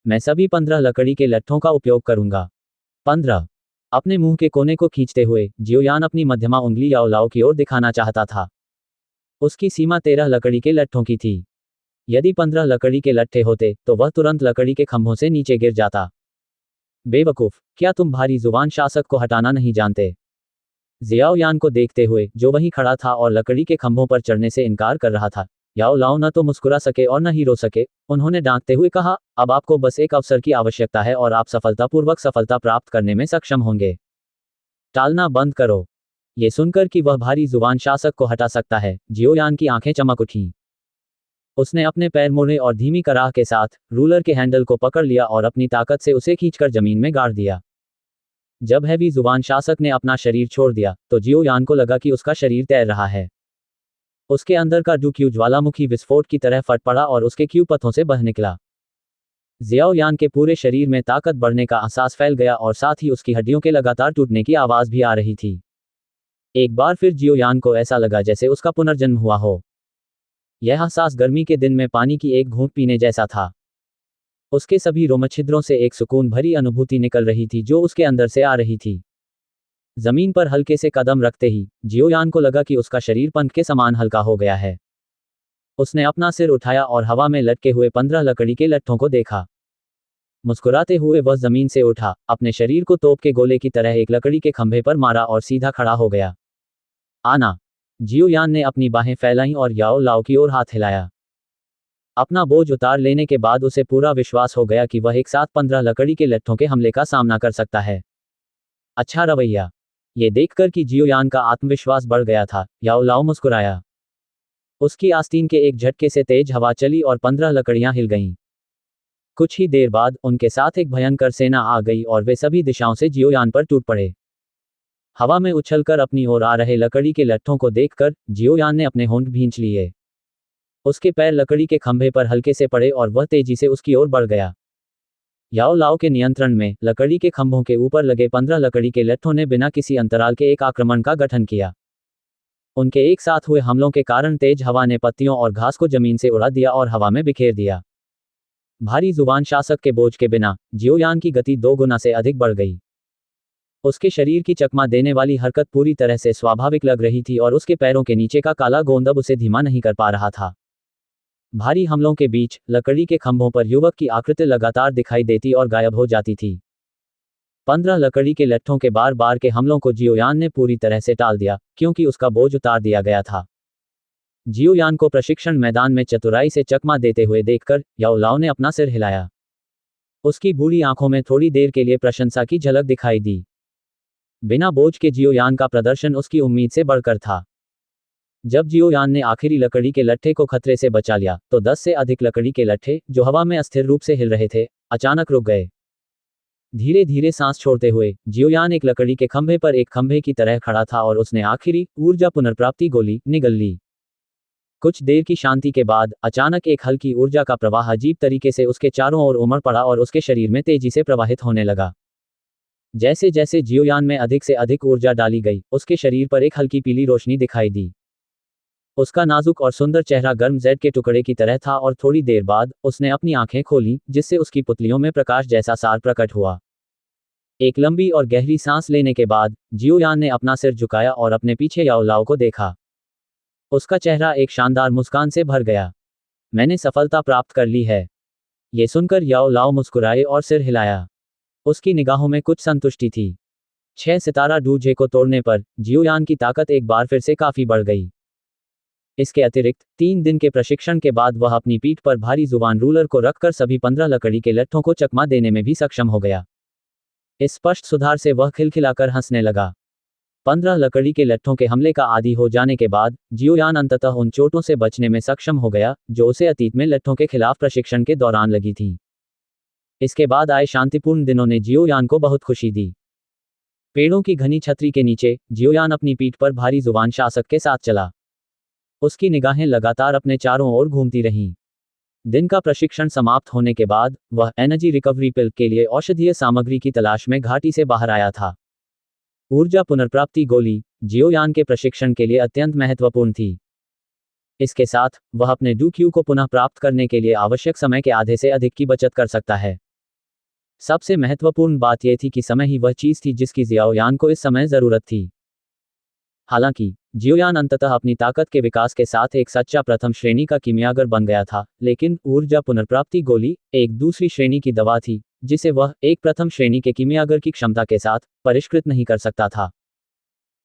मैं सभी 15 लकड़ी के लट्ठों का उपयोग करूंगा। 15। अपने मुंह के कोने को खींचते हुए जियोयान अपनी मध्यमा उंगली याओ लाओ की ओर दिखाना चाहता था। उसकी सीमा 13 लकड़ी के लट्ठों की थी। यदि 15 लकड़ी के लट्ठे होते तो वह तुरंत लकड़ी के खंभों से नीचे गिर जाता। बेवकूफ, क्या तुम भारी जुबान शासक को हटाना नहीं जानते? जियाओ यान को देखते हुए जो वहीं खड़ा था और लकड़ी के खंभों पर चढ़ने से इनकार कर रहा था, याओ लाओ न तो मुस्कुरा सके और न ही रो सके। उन्होंने डांटते हुए कहा, अब आपको बस एक अवसर की आवश्यकता है और आप सफलतापूर्वक सफलता प्राप्त करने में सक्षम होंगे। टालना बंद करो। ये सुनकर कि वह भारी जुबान शासक को हटा सकता है, जियोयान की आंखें चमक उठीं। उसने अपने पैर मोड़े और धीमी कराह के साथ रूलर के हैंडल को पकड़ लिया और अपनी ताकत से उसे खींचकर जमीन में गाड़ दिया। जब हैवी जुबान शासक ने अपना शरीर छोड़ दिया तो जियोयान को लगा कि उसका शरीर तैर रहा है। उसके अंदर का डुक्यू ज्वालामुखी विस्फोट की तरह फट पड़ा और उसके क्यू पथों से बह निकला। जियाओ यान के पूरे शरीर में ताकत बढ़ने का एहसास फैल गया और साथ ही उसकी हड्डियों के लगातार टूटने की आवाज भी आ रही थी। एक बार फिर जियोयान को ऐसा लगा जैसे उसका पुनर्जन्म हुआ हो। यह एहसास गर्मी के दिन में पानी की एक घूंट पीने जैसा था। उसके सभी रोमछिद्रों से एक सुकून भरी अनुभूति निकल रही थी जो उसके अंदर से आ रही थी। जमीन पर हल्के से कदम रखते ही जियोयान को लगा कि उसका शरीर पंख के समान हल्का हो गया है। उसने अपना सिर उठाया और हवा में लटके हुए 15 लकड़ी के लट्ठों को देखा। मुस्कुराते हुए वह जमीन से उठा, अपने शरीर को तोप के गोले की तरह एक लकड़ी के खंभे पर मारा और सीधा खड़ा हो गया। आना। जियोयान ने अपनी बाहें फैलाईं और याओ लाओ की ओर हाथ हिलाया। अपना बोझ उतार लेने के बाद उसे पूरा विश्वास हो गया कि वह एक साथ 15 लकड़ी के लट्ठों के हमले का सामना कर सकता है। अच्छा रवैया। ये देखकर कि जियोयान का आत्मविश्वास बढ़ गया था, याओ लाओ मुस्कुराया। उसकी आस्तीन के एक झटके से तेज हवा चली और 15 लकड़ियां हिल गईं। कुछ ही देर बाद उनके साथ एक भयंकर सेना आ गई और वे सभी दिशाओं से जियोयान पर टूट पड़े। हवा में उछलकर अपनी ओर आ रहे लकड़ी के लट्ठों को देखकर जियोयान ने अपने होंठ भींच लिए। उसके पैर लकड़ी के खंभे पर हल्के से पड़े और वह तेजी से उसकी ओर बढ़ गया। याओ लाओ के नियंत्रण में लकड़ी के खंभों के ऊपर लगे 15 लकड़ी के लट्ठों ने बिना किसी अंतराल के एक आक्रमण का गठन किया। उनके एक साथ हुए हमलों के कारण तेज हवा ने पत्तियों और घास को जमीन से उड़ा दिया और हवा में बिखेर दिया। भारी जुबान शासक के बोझ के बिना जियोयान की गति 2 गुना से अधिक बढ़ गई। उसके शरीर की चकमा देने वाली हरकत पूरी तरह से स्वाभाविक लग रही थी और उसके पैरों के नीचे का काला गोंद अब उसे धीमा नहीं कर पा रहा था। भारी हमलों के बीच लकड़ी के खंभों पर युवक की आकृति लगातार दिखाई देती और गायब हो जाती थी। 15 लकड़ी के लट्ठों के बार बार के हमलों को जियोयान ने पूरी तरह से टाल दिया, क्योंकि उसका बोझ उतार दिया गया था। जियोयान को प्रशिक्षण मैदान में चतुराई से चकमा देते हुए देखकर याओ लाओ ने अपना सिर हिलाया। उसकी बूढ़ी आंखों में थोड़ी देर के लिए प्रशंसा की झलक दिखाई दी। बिना बोझ के जियोयान का प्रदर्शन उसकी उम्मीद से बढ़कर था। जब जियोयान ने आखिरी लकड़ी के लट्ठे को खतरे से बचा लिया तो 10 से अधिक लकड़ी के लट्ठे जो हवा में अस्थिर रूप से हिल रहे थे अचानक रुक गए। धीरे धीरे सांस छोड़ते हुए जियोयान एक लकड़ी के खंभे पर एक खंभे की तरह खड़ा था और उसने आखिरी ऊर्जा पुनर्प्राप्ति गोली निगल ली। कुछ देर की शांति के बाद अचानक एक हल्की ऊर्जा का प्रवाह अजीब तरीके से उसके चारों ओर उमड़ पड़ा और उसके शरीर में तेजी से प्रवाहित होने लगा। जैसे जैसे जियोयान में अधिक से अधिक ऊर्जा डाली गई, उसके शरीर पर एक हल्की पीली रोशनी दिखाई दी। उसका नाजुक और सुंदर चेहरा गर्म जैड के टुकड़े की तरह था और थोड़ी देर बाद उसने अपनी आंखें खोलीं, जिससे उसकी पुतलियों में प्रकाश जैसा सार प्रकट हुआ। एक लंबी और गहरी सांस लेने के बाद जियोयान ने अपना सिर झुकाया और अपने पीछे याओ लाओ को देखा। उसका चेहरा एक शानदार मुस्कान से भर गया। मैंने सफलता प्राप्त कर ली है। ये सुनकर याओ लाओ मुस्कुराए और सिर हिलाया। उसकी निगाहों में कुछ संतुष्टि थी। 6 सितारा डूजे को तोड़ने पर जियोयान की ताकत एक बार फिर से काफी बढ़ गई। इसके अतिरिक्त 3 दिन के प्रशिक्षण के बाद वह अपनी पीठ पर भारी जुबान रूलर को रखकर सभी 15 लकड़ी के लट्ठों को चकमा देने में भी सक्षम हो गया। इस स्पष्ट सुधार से वह खिलखिलाकर हंसने लगा। 15 लकड़ी के लट्ठों के हमले का आदी हो जाने के बाद जियोयान अंततः उन चोटों से बचने में सक्षम हो गया जो उसे अतीत में लट्ठों के खिलाफ प्रशिक्षण के दौरान लगी थी। इसके बाद आए शांतिपूर्ण दिनों ने जियोयान को बहुत खुशी दी। पेड़ों की घनी छतरी के नीचे जियोयान अपनी पीठ पर भारी जुबान शासक के साथ चला। उसकी निगाहें लगातार अपने चारों ओर घूमती रहीं। दिन का प्रशिक्षण समाप्त होने के बाद वह एनर्जी रिकवरी पिल के लिए औषधीय सामग्री की तलाश में घाटी से बाहर आया था। ऊर्जा पुनर्प्राप्ति गोली जियोयान के प्रशिक्षण के लिए अत्यंत महत्वपूर्ण थी। इसके साथ वह अपने डूक्यू को पुनः प्राप्त करने के लिए आवश्यक समय के आधे से अधिक की बचत कर सकता है। सबसे महत्वपूर्ण बात यह थी कि समय ही वह चीज थी जिसकी जियोयान को इस समय जरूरत थी। हालांकि जियोयान अंततः अपनी ताकत के विकास के साथ एक सच्चा प्रथम श्रेणी का कीमियागर बन गया था, लेकिन ऊर्जा पुनर्प्राप्ति गोली एक दूसरी श्रेणी की दवा थी जिसे वह एक प्रथम श्रेणी के कीमियागर की क्षमता के साथ परिष्कृत नहीं कर सकता था।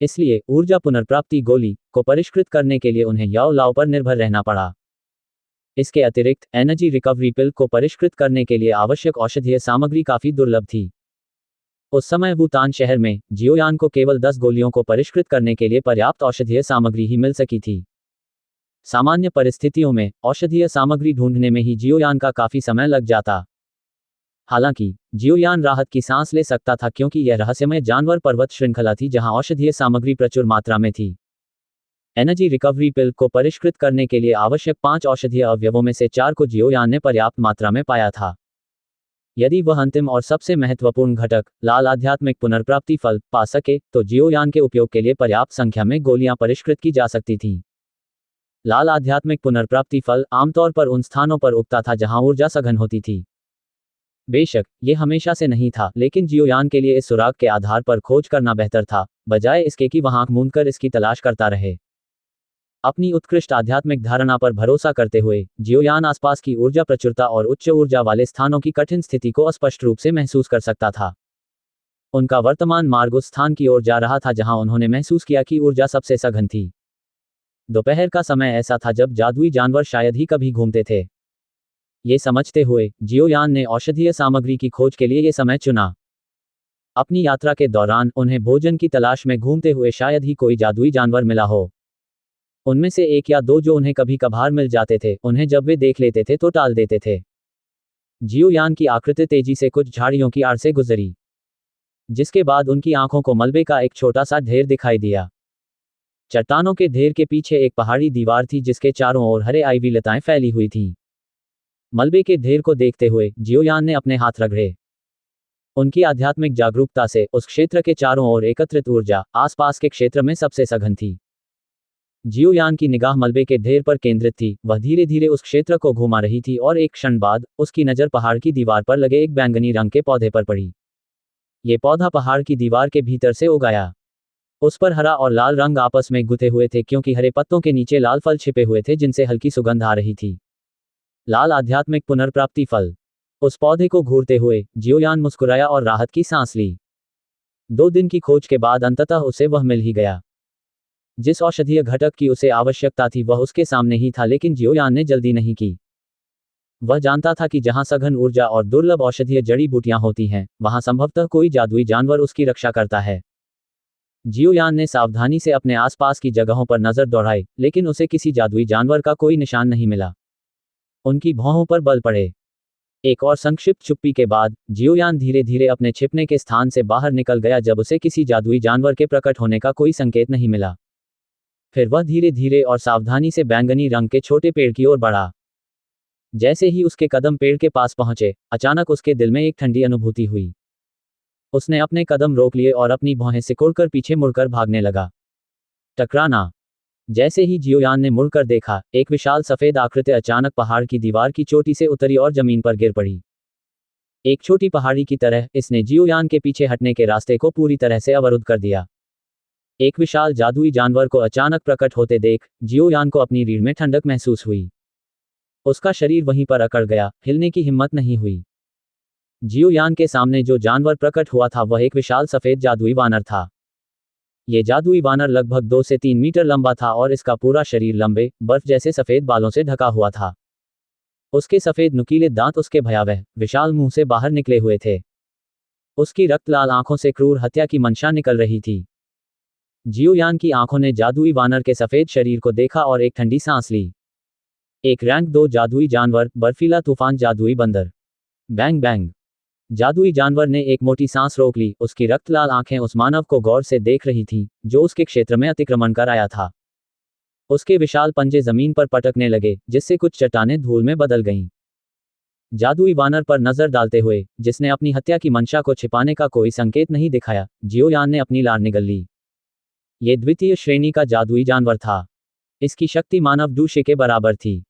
इसलिए ऊर्जा पुनर्प्राप्ति गोली को परिष्कृत करने के लिए उन्हें याओ लाओ पर निर्भर रहना पड़ा। इसके अतिरिक्त एनर्जी रिकवरी पिल को परिष्कृत करने के लिए आवश्यक औषधीय सामग्री काफी दुर्लभ थी। उस समय वुतान शहर में जियोयान को केवल 10 गोलियों को परिष्कृत करने के लिए पर्याप्त औषधीय सामग्री ही मिल सकी थी। सामान्य परिस्थितियों में औषधीय सामग्री ढूंढने में ही जियोयान का काफी समय लग जाता। हालांकि जियोयान राहत की सांस ले सकता था क्योंकि यह रहस्यमय जानवर पर्वत श्रृंखला थी जहां औषधीय सामग्री प्रचुर मात्रा में थी। एनर्जी रिकवरी पिल को परिष्कृत करने के लिए आवश्यक 5 औषधीय अवयवों में से 4 को जियोयान ने पर्याप्त मात्रा में पाया था। यदि वह अंतिम और सबसे महत्वपूर्ण घटक लाल आध्यात्मिक पुनर्प्राप्ति फल पा सके तो जियोयान के उपयोग के लिए पर्याप्त संख्या में गोलियां परिष्कृत की जा सकती थीं। लाल आध्यात्मिक पुनर्प्राप्ति फल आमतौर पर उन स्थानों पर उगता था जहां ऊर्जा सघन होती थी। बेशक यह हमेशा से नहीं था, लेकिन जियोयान के लिए इस सुराग के आधार पर खोज करना बेहतर था, बजाय इसके कि वह आंख मूंदकर इसकी तलाश करता रहे। अपनी उत्कृष्ट आध्यात्मिक धारणा पर भरोसा करते हुए जियोयान आसपास की ऊर्जा प्रचुरता और उच्च ऊर्जा वाले स्थानों की कठिन स्थिति को स्पष्ट रूप से महसूस कर सकता था। उनका वर्तमान मार्ग उस स्थान की ओर जा रहा था जहां उन्होंने महसूस किया कि ऊर्जा सबसे सघन थी। दोपहर का समय ऐसा था जब जादुई जानवर शायद ही कभी घूमते थे। ये समझते हुए जियोयान ने औषधीय सामग्री की खोज के लिए ये समय चुना। अपनी यात्रा के दौरान उन्हें भोजन की तलाश में घूमते हुए शायद ही कोई जादुई जानवर मिला हो। उनमें से 1 या 2 जो उन्हें कभी कभार मिल जाते थे, उन्हें जब वे देख लेते थे तो टाल देते थे। जियोयान की आकृति तेजी से कुछ झाड़ियों की आड़ से गुजरी, जिसके बाद उनकी आंखों को मलबे का एक छोटा सा ढेर दिखाई दिया। चट्टानों के ढेर के पीछे एक पहाड़ी दीवार थी जिसके चारों ओर हरे आईवी लताएं फैली हुई थीं। मलबे के ढेर को देखते हुए जियोयान ने अपने हाथ रगड़े। उनकी आध्यात्मिक जागरूकता से उस क्षेत्र के चारों ओर एकत्रित ऊर्जा आसपास के क्षेत्र में सबसे सघन थी। जियोयान की निगाह मलबे के ढेर पर केंद्रित थी। वह धीरे धीरे उस क्षेत्र को घुमा रही थी और एक क्षण बाद उसकी नज़र पहाड़ की दीवार पर लगे एक बैंगनी रंग के पौधे पर पड़ी। ये पौधा पहाड़ की दीवार के भीतर से उगाया। उस पर हरा और लाल रंग आपस में गुथे हुए थे क्योंकि हरे पत्तों के नीचे लाल फल छिपे हुए थे जिनसे हल्की सुगंध आ रही थी। लाल आध्यात्मिक पुनर्प्राप्ति फल। उस पौधे को घूरते हुए जियोयान मुस्कुराया और राहत की सांस ली। 2 दिन की खोज के बाद अंततः उसे वह मिल ही गया। जिस औषधीय घटक की उसे आवश्यकता थी वह उसके सामने ही था, लेकिन जियोयान ने जल्दी नहीं की। वह जानता था कि जहां सघन ऊर्जा और दुर्लभ औषधीय जड़ी बूटियां होती हैं, वहां संभवतः कोई जादुई जानवर उसकी रक्षा करता है। जियोयान ने सावधानी से अपने आसपास की जगहों पर नजर दौड़ाई, लेकिन उसे किसी जादुई जानवर का कोई निशान नहीं मिला। उनकी भौहों पर बल पड़े। एक और संक्षिप्त चुप्पी के बाद जियोयान धीरे धीरे अपने छिपने के स्थान से बाहर निकल गया जब उसे किसी जादुई जानवर के प्रकट होने का कोई संकेत नहीं मिला। फिर वह धीरे धीरे और सावधानी से बैंगनी रंग के छोटे पेड़ की ओर बढ़ा। जैसे ही उसके कदम पेड़ के पास पहुंचे, अचानक उसके दिल में एक ठंडी अनुभूति हुई। उसने अपने कदम रोक लिए और अपनी भौहें सिकोड़कर पीछे मुड़कर भागने लगा। टकराना। जैसे ही जियोयान ने मुड़कर देखा, एक विशाल सफेद आकृति अचानक पहाड़ की दीवार की चोटी से उतरी और जमीन पर गिर पड़ी। एक छोटी पहाड़ी की तरह इसने जियोयान के पीछे हटने के रास्ते को पूरी तरह से अवरुद्ध कर दिया। एक विशाल जादुई जानवर को अचानक प्रकट होते देख जियोयान को अपनी रीढ़ में ठंडक महसूस हुई। उसका शरीर वहीं पर अकड़ गया, हिलने की हिम्मत नहीं हुई। जियोयान के सामने जो जानवर प्रकट हुआ था वह एक विशाल सफेद जादुई वानर था। यह जादुई वानर लगभग 2 से 3 मीटर लंबा था और इसका पूरा शरीर लंबे, बर्फ जैसे सफेद बालों से ढका हुआ था। उसके सफेद नुकीले दांत उसके भयावह, विशाल मुंह से बाहर निकले हुए थे। उसकी रक्त लाल आंखों से क्रूर हत्या की मंशा निकल रही थी। जियोयान की आंखों ने जादुई वानर के सफेद शरीर को देखा और एक ठंडी सांस ली। एक रैंक 2 जादुई जानवर, बर्फीला तूफान जादुई बंदर। Bang bang. जादुई जानवर ने एक मोटी सांस रोक ली, उसकी रक्तलाल आंखें उस मानव को गौर से देख रही थीं, जो उसके क्षेत्र में अतिक्रमण कर आया था। उसके विशाल पंजे जमीन पर पटकने लगे, जिससे कुछ चट्टानें धूल में बदल गईं। जादुई वानर पर नजर डालते हुए, जिसने अपनी हत्या की मंशा को छिपाने का कोई संकेत नहीं दिखाया, जियोयान ने अपनी लार निगल ली। ये द्वितीय श्रेणी का जादुई जानवर था। इसकी शक्ति मानव दूषे के बराबर थी।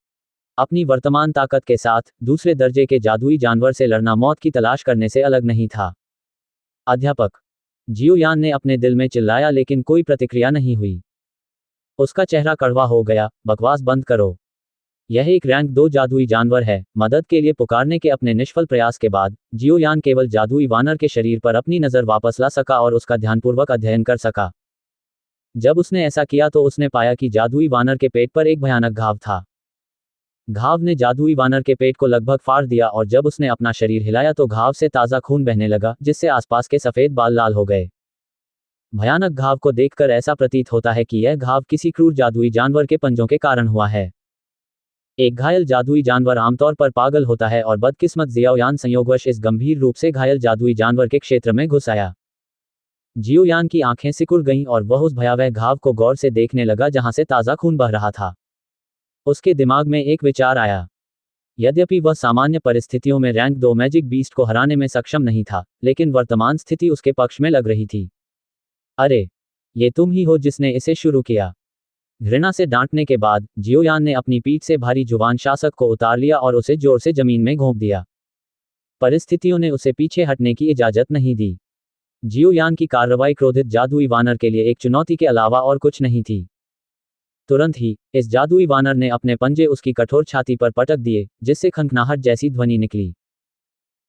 अपनी वर्तमान ताकत के साथ, दूसरे दर्जे के जादुई जानवर से लड़ना मौत की तलाश करने से अलग नहीं था। अध्यापक। जियोयान ने अपने दिल में चिल्लाया, लेकिन कोई प्रतिक्रिया नहीं हुई। उसका चेहरा कड़वा हो गया। बकवास बंद करो। यह एक रैंक 2 जादुई जानवर है। मदद के लिए पुकारने के अपने निष्फल प्रयास के बाद, जियोयान केवल जादुई वानर के शरीर पर अपनी नजर वापस ला सका और उसका ध्यानपूर्वक अध्ययन कर सका। जब उसने ऐसा किया तो उसने पाया कि जादुई वानर के पेट पर एक भयानक घाव था। घाव ने जादुई वानर के पेट को लगभग फाड़ दिया और जब उसने अपना शरीर हिलाया तो घाव से ताज़ा खून बहने लगा, जिससे आसपास के सफ़ेद बाल लाल हो गए। भयानक घाव को देखकर ऐसा प्रतीत होता है कि यह घाव किसी क्रूर जादुई जानवर के पंजों के कारण हुआ है। एक घायल जादुई जानवर आमतौर पर पागल होता है और बदकिस्मत जियोयान संयोगवश इस गंभीर रूप से घायल जादुई जानवर के क्षेत्र में घुस आया। जियोयान की आंखें सिकुड़ गईं और वह उस भयावह घाव को गौर से देखने लगा जहां से ताज़ा खून बह रहा था। उसके दिमाग में एक विचार आया। यद्यपि वह सामान्य परिस्थितियों में रैंक 2 मैजिक बीस्ट को हराने में सक्षम नहीं था, लेकिन वर्तमान स्थिति उसके पक्ष में लग रही थी। अरे, ये तुम ही हो जिसने इसे शुरू किया। घृणा से डांटने के बाद, जियोयान ने अपनी पीठ से भारी जुबान शासक को उतार लिया और उसे जोर से जमीन में घोंप दिया। परिस्थितियों ने उसे पीछे हटने की इजाजत नहीं दी। जियोयान की कार्रवाई क्रोधित जादुई वानर के लिए एक चुनौती के अलावा और कुछ नहीं थी। तुरंत ही, इस जादुई वानर ने अपने पंजे उसकी कठोर छाती पर पटक दिए, जिससे खनखनाहट जैसी ध्वनि निकली।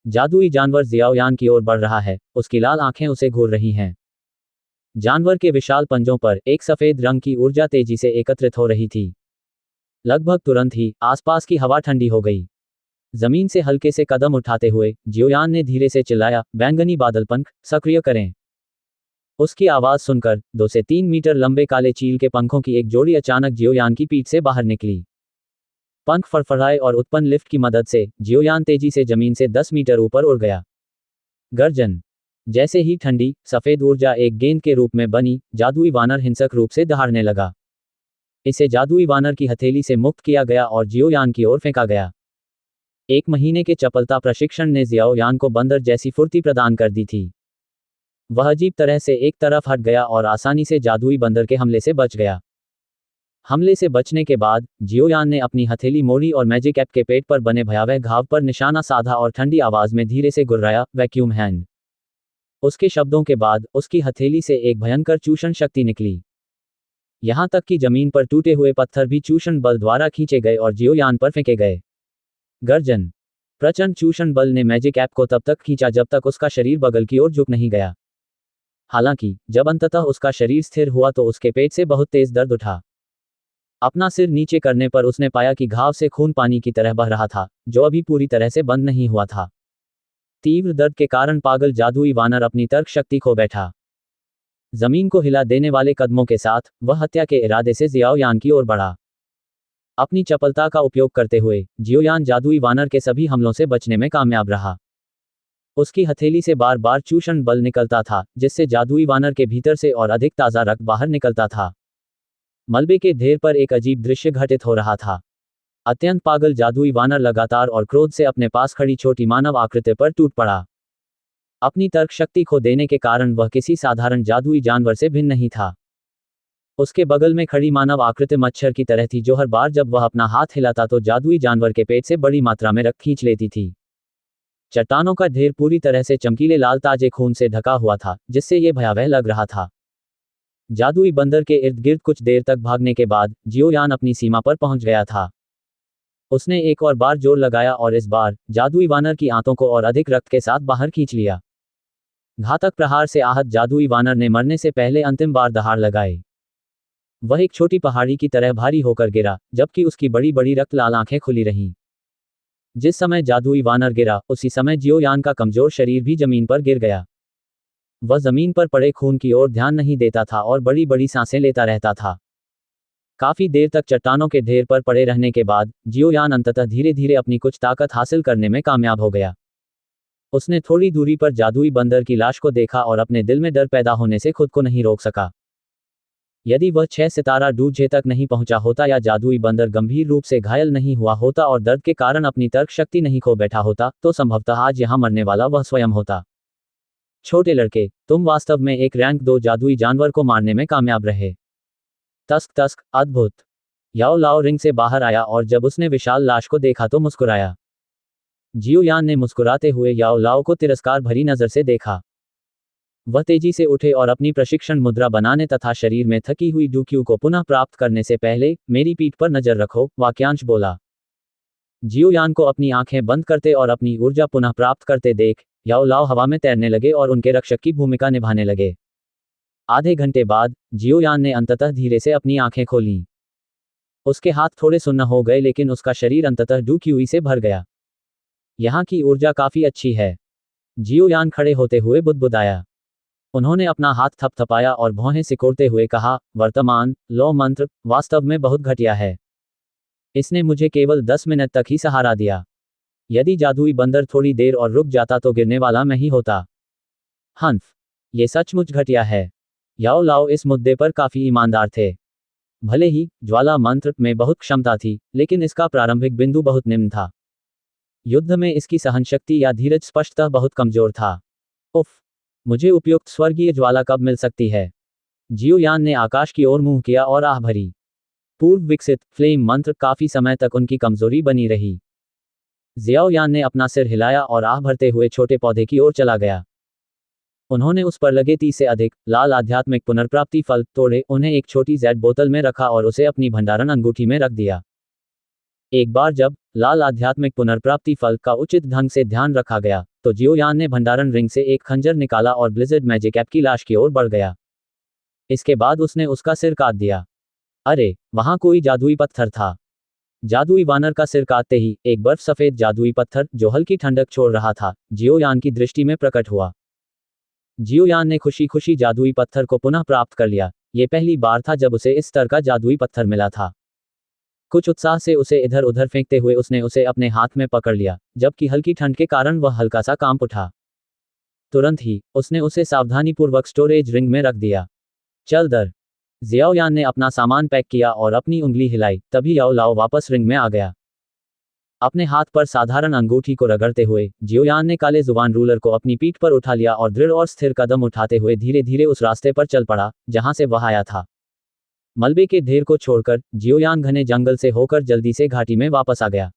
जादुई जानवर जियोयान की ओर बढ़ रहा है, उसकी लाल आंखें उसे घूर रही हैं। जानवर के विशाल पंजों पर एक सफेद रंग की ऊर्जा तेजी से एकत्रित हो रही थी। लगभग तुरंत ही, आसपास की हवा ठंडी हो गई। जमीन से हल्के से कदम उठाते हुए, जियोयान ने धीरे से चिल्लाया, बैंगनी बादल पंख सक्रिय करें। उसकी आवाज सुनकर 2 से 3 मीटर लंबे काले चील के पंखों की एक जोड़ी अचानक जियोयान की पीठ से बाहर निकली। पंख फड़फड़ाए और उत्पन्न लिफ्ट की मदद से जियोयान तेजी से जमीन से 10 मीटर ऊपर उड़ गया। गर्जन। जैसे ही ठंडी, सफेद ऊर्जा एक गेंद के रूप में बनी, जादुई वानर हिंसक रूप से दहाड़ने लगा। इसे जादुई वानर की हथेली से मुक्त किया गया और जियोयान की ओर फेंका गया। 1 महीने के चपलता प्रशिक्षण ने जियोयान को बंदर जैसी फुर्ती प्रदान कर दी थी। वह अजीब तरह से एक तरफ हट गया और आसानी से जादुई बंदर के हमले से बच गया। हमले से बचने के बाद, जियोयान ने अपनी हथेली मोड़ी और मैजिक ऐप के पेट पर बने भयावह घाव पर निशाना साधा और ठंडी आवाज में धीरे से गुर्राया, वैक्यूम हैंड। उसके शब्दों के बाद, उसकी हथेली से एक भयंकर चूषण शक्ति निकली। यहां तक कि जमीन पर टूटे हुए पत्थर भी चूषण बल द्वारा खींचे गए और जियोयान पर फेंके गए। गर्जन। प्रचंड चूषण बल ने मैजिक ऐप को तब तक खींचा जब तक उसका शरीर बगल की ओर झुक नहीं गया। हालांकि, जब अंततः उसका शरीर स्थिर हुआ तो उसके पेट से बहुत तेज दर्द उठा। अपना सिर नीचे करने पर उसने पाया कि घाव से खून पानी की तरह बह रहा था, जो अभी पूरी तरह से बंद नहीं हुआ था। तीव्र दर्द के कारण पागल जादुई वानर अपनी तर्क शक्ति खो बैठा। जमीन को हिला देने वाले कदमों के साथ, वह हत्या के इरादे से जियोयान की ओर बढ़ा। अपनी चपलता का उपयोग करते हुए, जियोयान जादुई वानर के सभी हमलों से बचने में कामयाब रहा। उसकी हथेली से बार बार चूषण बल निकलता था, जिससे जादुई वानर के भीतर से और अधिक ताज़ा रक्त बाहर निकलता था। मलबे के ढेर पर एक अजीब दृश्य घटित हो रहा था। अत्यंत पागल जादुई वानर लगातार और क्रोध से अपने पास खड़ी छोटी मानव आकृति पर टूट पड़ा। अपनी तर्क शक्ति खो देने के कारण वह किसी साधारण जादुई जानवर से भिन्न नहीं था। उसके बगल में खड़ी मानव आकृति मच्छर की तरह थी, जो हर बार जब वह अपना हाथ हिलाता तो जादुई जानवर के पेट से बड़ी मात्रा में रक्त खींच लेती थी। चट्टानों का ढेर पूरी तरह से चमकीले लाल ताजे खून से ढका हुआ था, जिससे यह भयावह लग रहा था। जादुई बंदर के इर्द गिर्द कुछ देर तक भागने के बाद, जियोयान अपनी सीमा पर पहुंच गया था। उसने एक और बार जोर लगाया और इस बार, जादुई वानर की आंतों को और अधिक रक्त के साथ बाहर खींच लिया। घातक प्रहार से आहत जादुई वानर ने मरने से पहले अंतिम बार दहाड़ लगाई। वह एक छोटी पहाड़ी की तरह भारी होकर गिरा, जबकि उसकी बड़ी बड़ी रक्त लाल आंखें खुली रहीं। जिस समय जादुई वानर गिरा, उसी समय जियोयान का कमजोर शरीर भी जमीन पर गिर गया। वह जमीन पर पड़े खून की ओर ध्यान नहीं देता था और बड़ी बड़ी सांसें लेता रहता था। काफी देर तक चट्टानों के ढेर पर पड़े रहने के बाद जियोयान अंततः धीरे धीरे अपनी कुछ ताकत हासिल करने में कामयाब हो गया। उसने थोड़ी दूरी पर जादुई बंदर की लाश को देखा और अपने दिल में डर पैदा होने से खुद को नहीं रोक सका। यदि वह 6 सितारा डूजे तक नहीं पहुंचा होता या जादुई बंदर गंभीर रूप से घायल नहीं हुआ होता और दर्द के कारण अपनी तर्क शक्ति नहीं खो बैठा होता, तो संभवतः आज यहां मरने वाला वह स्वयं होता। छोटे लड़के, तुम वास्तव में एक रैंक 2 जादुई जानवर को मारने में कामयाब रहे। तस्क तस्क, अद्भुत। याओ लाओ रिंग से बाहर आया और जब उसने विशाल लाश को देखा तो मुस्कुराया। जियोयान ने मुस्कुराते हुए याओ लाओ को तिरस्कार भरी नजर से देखा। वह तेजी से उठे और अपनी प्रशिक्षण मुद्रा बनाने तथा शरीर में थकी हुई डूक्यू को पुनः प्राप्त करने से पहले मेरी पीठ पर नजर रखो, वाक्यांश बोला। जियोयान को अपनी आंखें बंद करते और अपनी ऊर्जा पुनः प्राप्त करते देख याओ लाओ हवा में तैरने लगे और उनके रक्षक की भूमिका निभाने लगे। आधे घंटे बाद जियोयान ने अंततः धीरे से अपनी आंखें खोलीं। उसके हाथ थोड़े सुन्न हो गए लेकिन उसका शरीर अंततः डूक्यूई से भर गया। यहाँ की ऊर्जा काफी अच्छी है, जियोयान खड़े होते हुए बुदबुदाया। उन्होंने अपना हाथ थपथपाया और भौहें सिकोड़ते हुए कहा, वर्तमान लौ मंत्र वास्तव में बहुत घटिया है। इसने मुझे केवल 10 मिनट तक ही सहारा दिया। यदि जादुई बंदर थोड़ी देर और रुक जाता तो गिरने वाला मैं ही होता। हंफ, ये सचमुच घटिया है। याओ लाओ इस मुद्दे पर काफी ईमानदार थे। भले ही ज्वाला मंत्र में बहुत क्षमता थी, लेकिन इसका प्रारंभिक बिंदु बहुत निम्न था। युद्ध में इसकी सहनशक्ति या धीरज स्पष्टतः बहुत कमजोर था। उफ, मुझे उपयुक्त स्वर्गीय ज्वाला कब मिल सकती है? जियोयान ने आकाश की ओर मुंह किया और आह भरी। पूर्व विकसित फ्लेम मंत्र काफी समय तक उनकी कमजोरी बनी रही। जियाओयान ने अपना सिर हिलाया और आह भरते हुए छोटे पौधे की ओर चला गया। उन्होंने उस पर लगे 30 से अधिक लाल आध्यात्मिक पुनर्प्राप्ति फल तोड़े, उन्हें एक छोटी जेड बोतल में रखा और उसे अपनी भंडारण अंगूठी में रख दिया। एक बार जब लाल आध्यात्मिक पुनर्प्राप्ति फल का उचित ढंग से ध्यान रखा गया, तो जियोयान ने भंडारण रिंग से एक खंजर निकाला और ब्लिज़र्ड मैजिक ऐप की लाश की ओर बढ़ गया। इसके बाद उसने उसका सिर काट दिया। अरे, वहां कोई जादुई पत्थर था। जादुई वानर का सिर काटते ही एक बर्फ सफेद जादुई पत्थर जो हल्की ठंडक छोड़ रहा था, जियोयान की दृष्टि में प्रकट हुआ। जियोयान ने खुशी खुशी जादुई पत्थर को पुनः प्राप्त कर लिया। ये पहली बार था जब उसे इस स्तर का जादुई पत्थर मिला था। कुछ उत्साह से उसे इधर उधर फेंकते हुए उसने उसे अपने हाथ में पकड़ लिया, जबकि हल्की ठंड के कारण वह हल्का सा कांप उठा। तुरंत ही उसने उसे सावधानीपूर्वक स्टोरेज रिंग में रख दिया। चल दर। जियाओयान ने अपना सामान पैक किया और अपनी उंगली हिलाई, तभी याओ लाओ वापस रिंग में आ गया। अपने हाथ पर साधारण अंगूठी को रगड़ते हुए जियोयान ने काले जुबान रूलर को अपनी पीठ पर उठा लिया और दृढ़ और स्थिर कदम उठाते हुए धीरे धीरे उस रास्ते पर चल पड़ा जहां से वह आया था। मलबे के ढेर को छोड़कर जियोयान घने जंगल से होकर जल्दी से घाटी में वापस आ गया।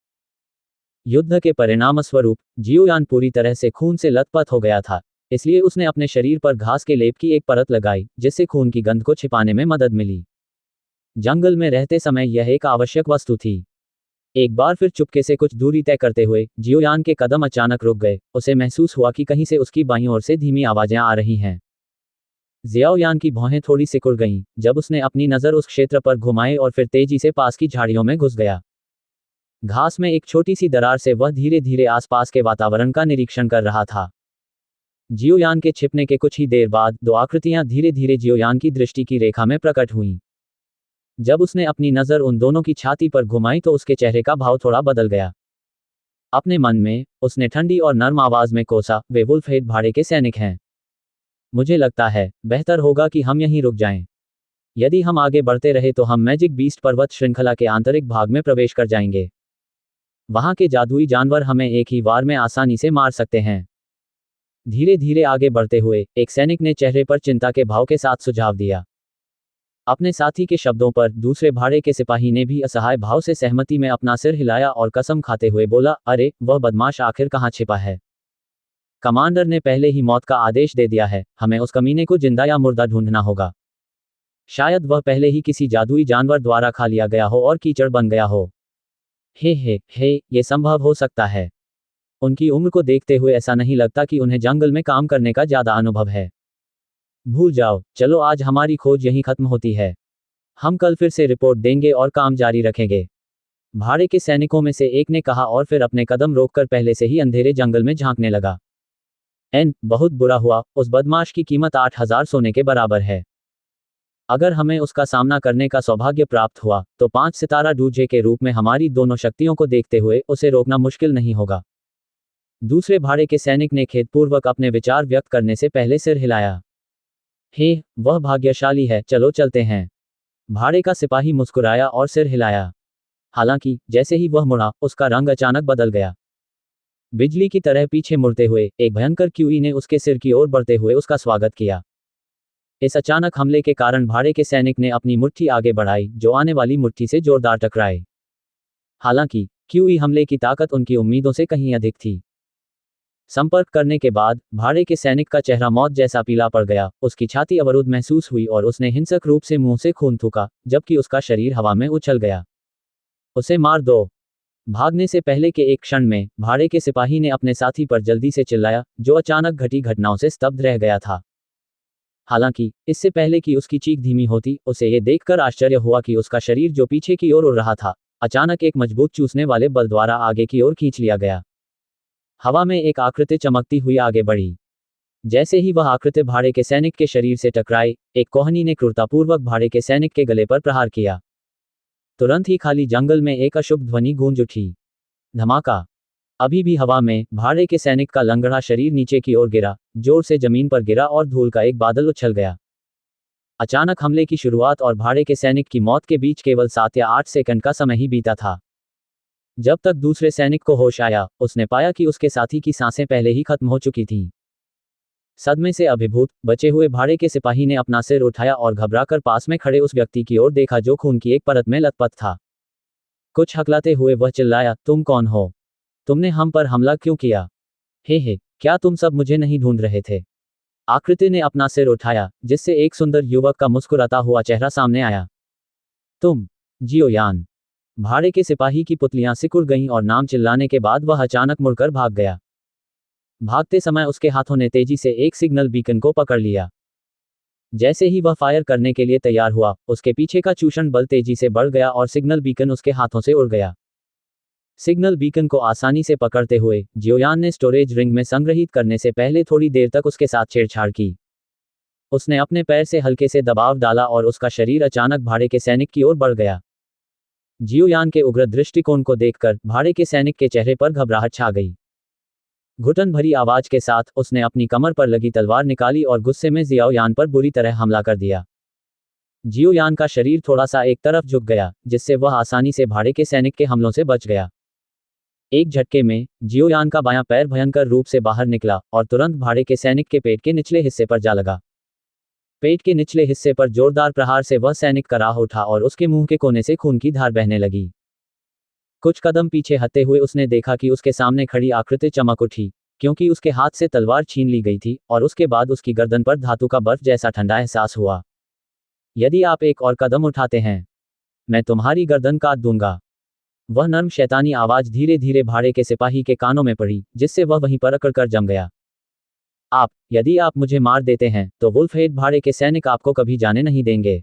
युद्ध के परिणामस्वरूप जियोयान पूरी तरह से खून से लथपथ हो गया था, इसलिए उसने अपने शरीर पर घास के लेप की एक परत लगाई जिससे खून की गंध को छिपाने में मदद मिली। जंगल में रहते समय यह एक आवश्यक वस्तु थी। एक बार फिर चुपके से कुछ दूरी तय करते हुए जियोयान के कदम अचानक रुक गए। उसे महसूस हुआ कि कहीं से उसकी बाईं ओर से धीमी आवाजें आ रही हैं। जियाओयान की भौहें थोड़ी सिकुड़ गईं जब उसने अपनी नज़र उस क्षेत्र पर घुमाई और फिर तेजी से पास की झाड़ियों में घुस गया। घास में एक छोटी सी दरार से वह धीरे धीरे आसपास के वातावरण का निरीक्षण कर रहा था। जियोयान के छिपने के कुछ ही देर बाद 2 आकृतियां धीरे धीरे जियोयान की दृष्टि की रेखा में प्रकट हुईं। जब उसने अपनी नज़र उन दोनों की छाती पर घुमाई तो उसके चेहरे का भाव थोड़ा बदल गया। अपने मन में उसने ठंडी और नर्म आवाज में कोसा, वे वुल्फ हेड भाड़े के सैनिक हैं। मुझे लगता है बेहतर होगा कि हम यहीं रुक जाएं। यदि हम आगे बढ़ते रहे तो हम मैजिक बीस्ट पर्वत श्रृंखला के आंतरिक भाग में प्रवेश कर जाएंगे। वहां के जादुई जानवर हमें एक ही वार में आसानी से मार सकते हैं। धीरे धीरे आगे बढ़ते हुए एक सैनिक ने चेहरे पर चिंता के भाव के साथ सुझाव दिया। अपने साथी के शब्दों पर दूसरे भाड़े के सिपाही ने भी असहाय भाव से सहमति में अपना सिर हिलाया और कसम खाते हुए बोला, अरे वह बदमाश आखिर कहाँ छिपा है? कमांडर ने पहले ही मौत का आदेश दे दिया है, हमें उस कमीने को जिंदा या मुर्दा ढूंढना होगा। शायद वह पहले ही किसी जादुई जानवर द्वारा खा लिया गया हो और कीचड़ बन गया हो। हे, ये संभव हो सकता है। उनकी उम्र को देखते हुए ऐसा नहीं लगता कि उन्हें जंगल में काम करने का ज्यादा अनुभव है। भूल जाओ, चलो आज हमारी खोज यहीं खत्म होती है। हम कल फिर से रिपोर्ट देंगे और काम जारी रखेंगे। भाड़े के सैनिकों में से एक ने कहा और फिर अपने कदम रोककर पहले से ही अंधेरे जंगल में झांकने लगा। बहुत बुरा हुआ, उस बदमाश की कीमत 8,000 सोने के बराबर है। अगर हमें उसका सामना करने का सौभाग्य प्राप्त हुआ तो 5 सितारा डूजे के रूप में हमारी दोनों शक्तियों को देखते हुए उसे रोकना मुश्किल नहीं होगा। दूसरे भाड़े के सैनिक ने खेदपूर्वक अपने विचार व्यक्त करने से पहले सिर हिलाया। हे, वह भाग्यशाली है, चलो चलते हैं। भाड़े का सिपाही मुस्कुराया और सिर हिलाया। हालांकि जैसे ही वह मुड़ा, उसका रंग अचानक बदल गया। बिजली की तरह पीछे मुड़ते हुए एक भयंकर क्यूई ने उसके सिर की ओर बढ़ते हुए उसका स्वागत किया। इस अचानक हमले के कारण भाड़े के सैनिक ने अपनी मुट्ठी आगे बढ़ाई, जो आने वाली मुट्ठी से जोरदार टकराए। हालांकि क्यूई हमले की ताकत उनकी उम्मीदों से कहीं अधिक थी। संपर्क करने के बाद भाड़े के सैनिक का चेहरा मौत जैसा पीला पड़ गया, उसकी छाती अवरुद्ध महसूस हुई और उसने हिंसक रूप से मुंह से खून थूका, जबकि उसका शरीर हवा में उछल गया। उसे मार दो। भागने से पहले के एक क्षण में भाड़े के सिपाही ने अपने साथी पर जल्दी से चिल्लाया, जो अचानक घटी घटनाओं से स्तब्ध रह गया था। हालांकि इससे पहले कि उसकी चीख धीमी होती, उसे ये देखकर आश्चर्य हुआ कि उसका शरीर जो पीछे की ओर उड़ रहा था, अचानक एक मजबूत चूसने वाले बल द्वारा आगे की ओर खींच लिया गया। हवा में एक आकृति चमकती हुई आगे बढ़ी। जैसे ही वह आकृति भाड़े के सैनिक के शरीर से टकराई, एक कोहनी ने क्रूरतापूर्वक भाड़े के सैनिक के गले पर प्रहार किया। तुरंत ही खाली जंगल में एक अशुभ ध्वनि गूंज उठी। धमाका। अभी भी हवा में भाड़े के सैनिक का लंगड़ा शरीर नीचे की ओर गिरा, जोर से जमीन पर गिरा और धूल का एक बादल उछल गया। अचानक हमले की शुरुआत और भाड़े के सैनिक की मौत के बीच केवल 7 या 8 सेकंड का समय ही बीता था। जब तक दूसरे सैनिक को होश आया, उसने पाया कि उसके साथी की सांसें पहले ही खत्म हो चुकी थीं। सदमे से अभिभूत बचे हुए भाड़े के सिपाही ने अपना सिर उठाया और घबराकर पास में खड़े उस व्यक्ति की ओर देखा जो खून की एक परत में लथपथ था। कुछ हकलाते हुए वह चिल्लाया, तुम कौन हो? तुमने हम पर हमला क्यों किया? हे, क्या तुम सब मुझे नहीं ढूंढ रहे थे? आकृति ने अपना सिर उठाया, जिससे एक सुंदर युवक का मुस्कुराता हुआ चेहरा सामने आया। तुम जियोयान। भाड़े के सिपाही की पुतलियां सिकुड़ गईं और नाम चिल्लाने के बाद वह अचानक मुड़कर भाग गया। भागते समय उसके हाथों ने तेजी से एक सिग्नल बीकन को पकड़ लिया। जैसे ही वह फायर करने के लिए तैयार हुआ, उसके पीछे का चूषण बल तेजी से बढ़ गया और सिग्नल बीकन उसके हाथों से उड़ गया। सिग्नल बीकन को आसानी से पकड़ते हुए जियोयान ने स्टोरेज रिंग में संग्रहित करने से पहले थोड़ी देर तक उसके साथ छेड़छाड़ की। उसने अपने पैर से हल्के से दबाव डाला और उसका शरीर अचानक भाड़े के सैनिक की ओर बढ़ गया। जियोयान के उग्र दृष्टिकोण को देखकर भाड़े के सैनिक के चेहरे पर घबराहट छा गई। घुटन भरी आवाज के साथ उसने अपनी कमर पर लगी तलवार निकाली और गुस्से में जियोयान पर बुरी तरह हमला कर दिया। जियोयान का शरीर थोड़ा सा एक तरफ झुक गया, जिससे वह आसानी से भाड़े के सैनिक के हमलों से बच गया। एक झटके में जियोयान का बायां पैर भयंकर रूप से बाहर निकला और तुरंत भाड़े के सैनिक के पेट के निचले हिस्से पर जा लगा। पेट के निचले हिस्से पर जोरदार प्रहार से वह सैनिक कराह उठा और उसके मुंह के कोने से खून की धार बहने लगी। कुछ कदम पीछे हटते हुए उसने देखा कि उसके सामने खड़ी आकृति चमक उठी, क्योंकि उसके हाथ से तलवार छीन ली गई थी और उसके बाद उसकी गर्दन पर धातु का बर्फ जैसा ठंडा एहसास हुआ। यदि आप एक और कदम उठाते हैं, मैं तुम्हारी गर्दन काट दूंगा। वह नर्म शैतानी आवाज धीरे धीरे भाड़े के सिपाही के कानों में पड़ी, जिससे वह वहीं पर अकड़कर जम गया। यदि आप मुझे मार देते हैं तो वुल्फहेड भाड़े के सैनिक आपको कभी जाने नहीं देंगे।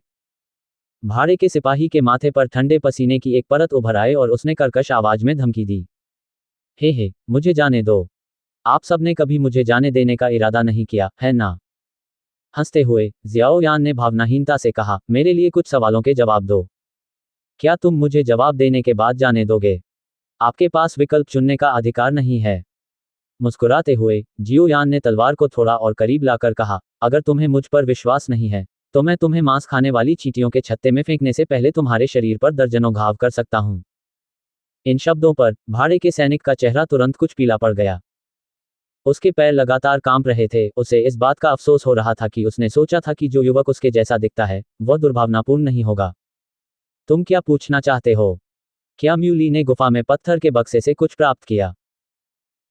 भाड़े के सिपाही के माथे पर ठंडे पसीने की एक परत उभर आए और उसने कर्कश आवाज में धमकी दी। हे, मुझे जाने दो। आप सबने कभी मुझे जाने देने का इरादा नहीं किया, है ना? हंसते हुए जियाओयान ने भावनाहीनता से कहा, मेरे लिए कुछ सवालों के जवाब दो। क्या तुम मुझे जवाब देने के बाद जाने दोगे? आपके पास विकल्प चुनने का अधिकार नहीं है। मुस्कुराते हुए जियोयान ने तलवार को थोड़ा और करीब लाकर कहा, अगर तुम्हें मुझ पर विश्वास नहीं है तो मैं तुम्हें मांस खाने वाली चींटियों के छत्ते में फेंकने से पहले तुम्हारे शरीर पर दर्जनों घाव कर सकता हूं। इन शब्दों पर भाड़े के सैनिक का चेहरा तुरंत कुछ पीला पड़ गया। उसके पैर लगातार कांप रहे थे। उसे इस बात का अफसोस हो रहा था कि उसने सोचा था कि जो युवक उसके जैसा दिखता है वह दुर्भावनापूर्ण नहीं होगा। तुम क्या पूछना चाहते हो? क्या म्यूली ने गुफा में पत्थर के बक्से से कुछ प्राप्त किया?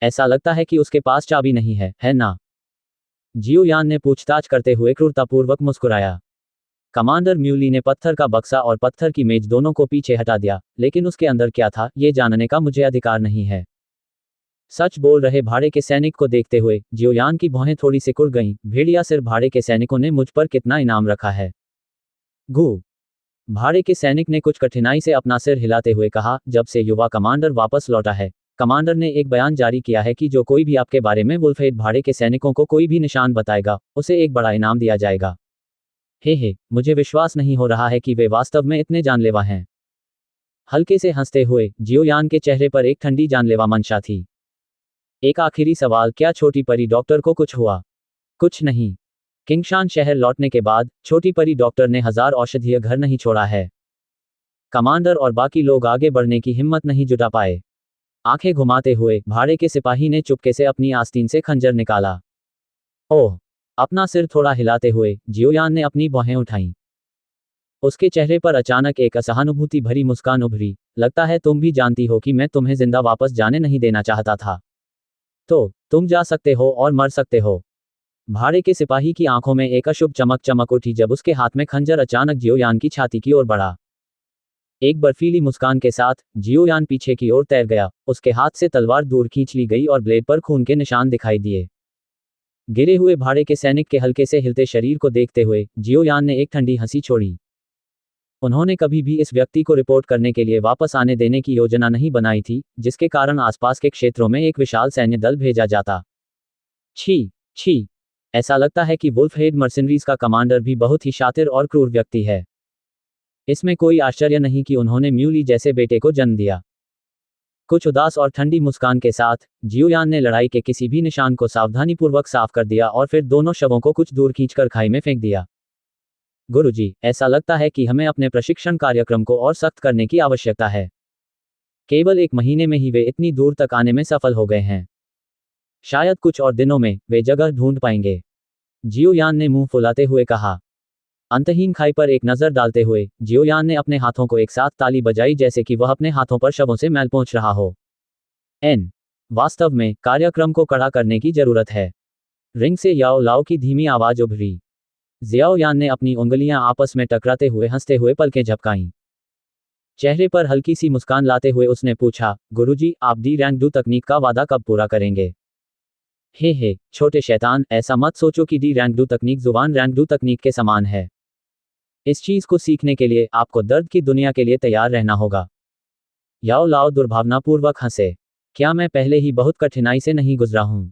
ऐसा लगता है कि उसके पास चाबी नहीं है ना? जियोयान ने पूछताछ करते हुए क्रूरतापूर्वक मुस्कुराया। कमांडर म्यूली ने पत्थर का बक्सा और पत्थर की मेज दोनों को पीछे हटा दिया, लेकिन उसके अंदर क्या था ये जानने का मुझे अधिकार नहीं है। सच बोल रहे भाड़े के सैनिक को देखते हुए जियोयान की भौहें थोड़ी सिकुड़ गईं। भेड़िया सिर भाड़े के सैनिकों ने मुझ पर कितना इनाम रखा है? घू। भाड़े के सैनिक ने कुछ कठिनाई से अपना सिर हिलाते हुए कहा, जब से युवा कमांडर वापस लौटा है कमांडर ने एक बयान जारी किया है कि जो कोई भी आपके बारे में वुल्फहेड भाड़े के सैनिकों को कोई भी निशान बताएगा, उसे एक बड़ा इनाम दिया जाएगा। हे, मुझे विश्वास नहीं हो रहा है कि वे वास्तव में इतने जानलेवा हैं। हल्के से हंसते हुए जियोयान के चेहरे पर एक ठंडी जानलेवा मंशा थी। एक आखिरी सवाल, क्या छोटी परी डॉक्टर को कुछ हुआ? कुछ नहीं। किंगशान शहर लौटने के बाद छोटी परी डॉक्टर ने 1000 औषधीय घर नहीं छोड़ा है। कमांडर और बाकी लोग आगे बढ़ने की हिम्मत नहीं जुटा पाए। आंखें घुमाते हुए भाड़े के सिपाही ने चुपके से अपनी आस्तीन से खंजर निकाला। ओह! अपना सिर थोड़ा हिलाते हुए जियोयान ने अपनी भौहें उठाईं। उसके चेहरे पर अचानक एक असहानुभूति भरी मुस्कान उभरी। लगता है तुम भी जानती हो कि मैं तुम्हें जिंदा वापस जाने नहीं देना चाहता था। तो तुम जा सकते हो और मर सकते हो। भाड़े के सिपाही की आंखों में एक अशुभ चमक चमक उठी जब उसके हाथ में खंजर अचानक जियोयान की छाती की ओर बढ़ा। एक बर्फीली मुस्कान के साथ जियोयान पीछे की ओर तैर गया। उसके हाथ से तलवार दूर खींच ली गई और ब्लेड पर खून के निशान दिखाई दिए। गिरे हुए भाड़े के सैनिक के हल्के से हिलते शरीर को देखते हुए जियोयान ने एक ठंडी हंसी छोड़ी। उन्होंने कभी भी इस व्यक्ति को रिपोर्ट करने के लिए वापस आने देने की योजना नहीं बनाई थी, जिसके कारण आसपास के क्षेत्रों में एक विशाल सैन्य दल भेजा जाता। छी छी, ऐसा लगता है कि वुल्फहेड मर्सिनरीज का कमांडर भी बहुत ही शातिर और क्रूर व्यक्ति है। इसमें कोई आश्चर्य नहीं कि उन्होंने म्यूली जैसे बेटे को जन्म दिया। कुछ उदास और ठंडी मुस्कान के साथ जियोयान ने लड़ाई के किसी भी निशान को सावधानीपूर्वक साफ कर दिया और फिर दोनों शवों को कुछ दूर खींचकर खाई में फेंक दिया। गुरुजी, ऐसा लगता है कि हमें अपने प्रशिक्षण कार्यक्रम को और सख्त करने की आवश्यकता है। केवल 1 महीने में ही वे इतनी दूर तक आने में सफल हो गए हैं। शायद कुछ और दिनों में वे जगह ढूंढ पाएंगे। जियोयान ने मुंह फुलाते हुए कहा। अंतहीन खाई पर एक नजर डालते हुए जियोयान ने अपने हाथों को एक साथ ताली बजाई जैसे कि वह अपने हाथों पर शवों से मैल पोंछ रहा हो। वास्तव में कार्यक्रम को कड़ा करने की जरूरत है। रिंग से याओ लाओ की धीमी आवाज उभरी। जियाओयान ने अपनी उंगलियां आपस में टकराते हुए हंसते हुए पलकें झपकाईं। चेहरे पर हल्की सी मुस्कान लाते हुए उसने पूछा, गुरुजी, आप डी रैंक डू तकनीक का वादा कब पूरा करेंगे? हे, छोटे शैतान, ऐसा मत सोचो कि डी रैंक डू तकनीक जुबान रैंक डू तकनीक के समान है। इस चीज को सीखने के लिए आपको दर्द की दुनिया के लिए तैयार रहना होगा। याओ लाओ दुर्भावनापूर्वक हंसे। क्या मैं पहले ही बहुत कठिनाई से नहीं गुजरा हूं?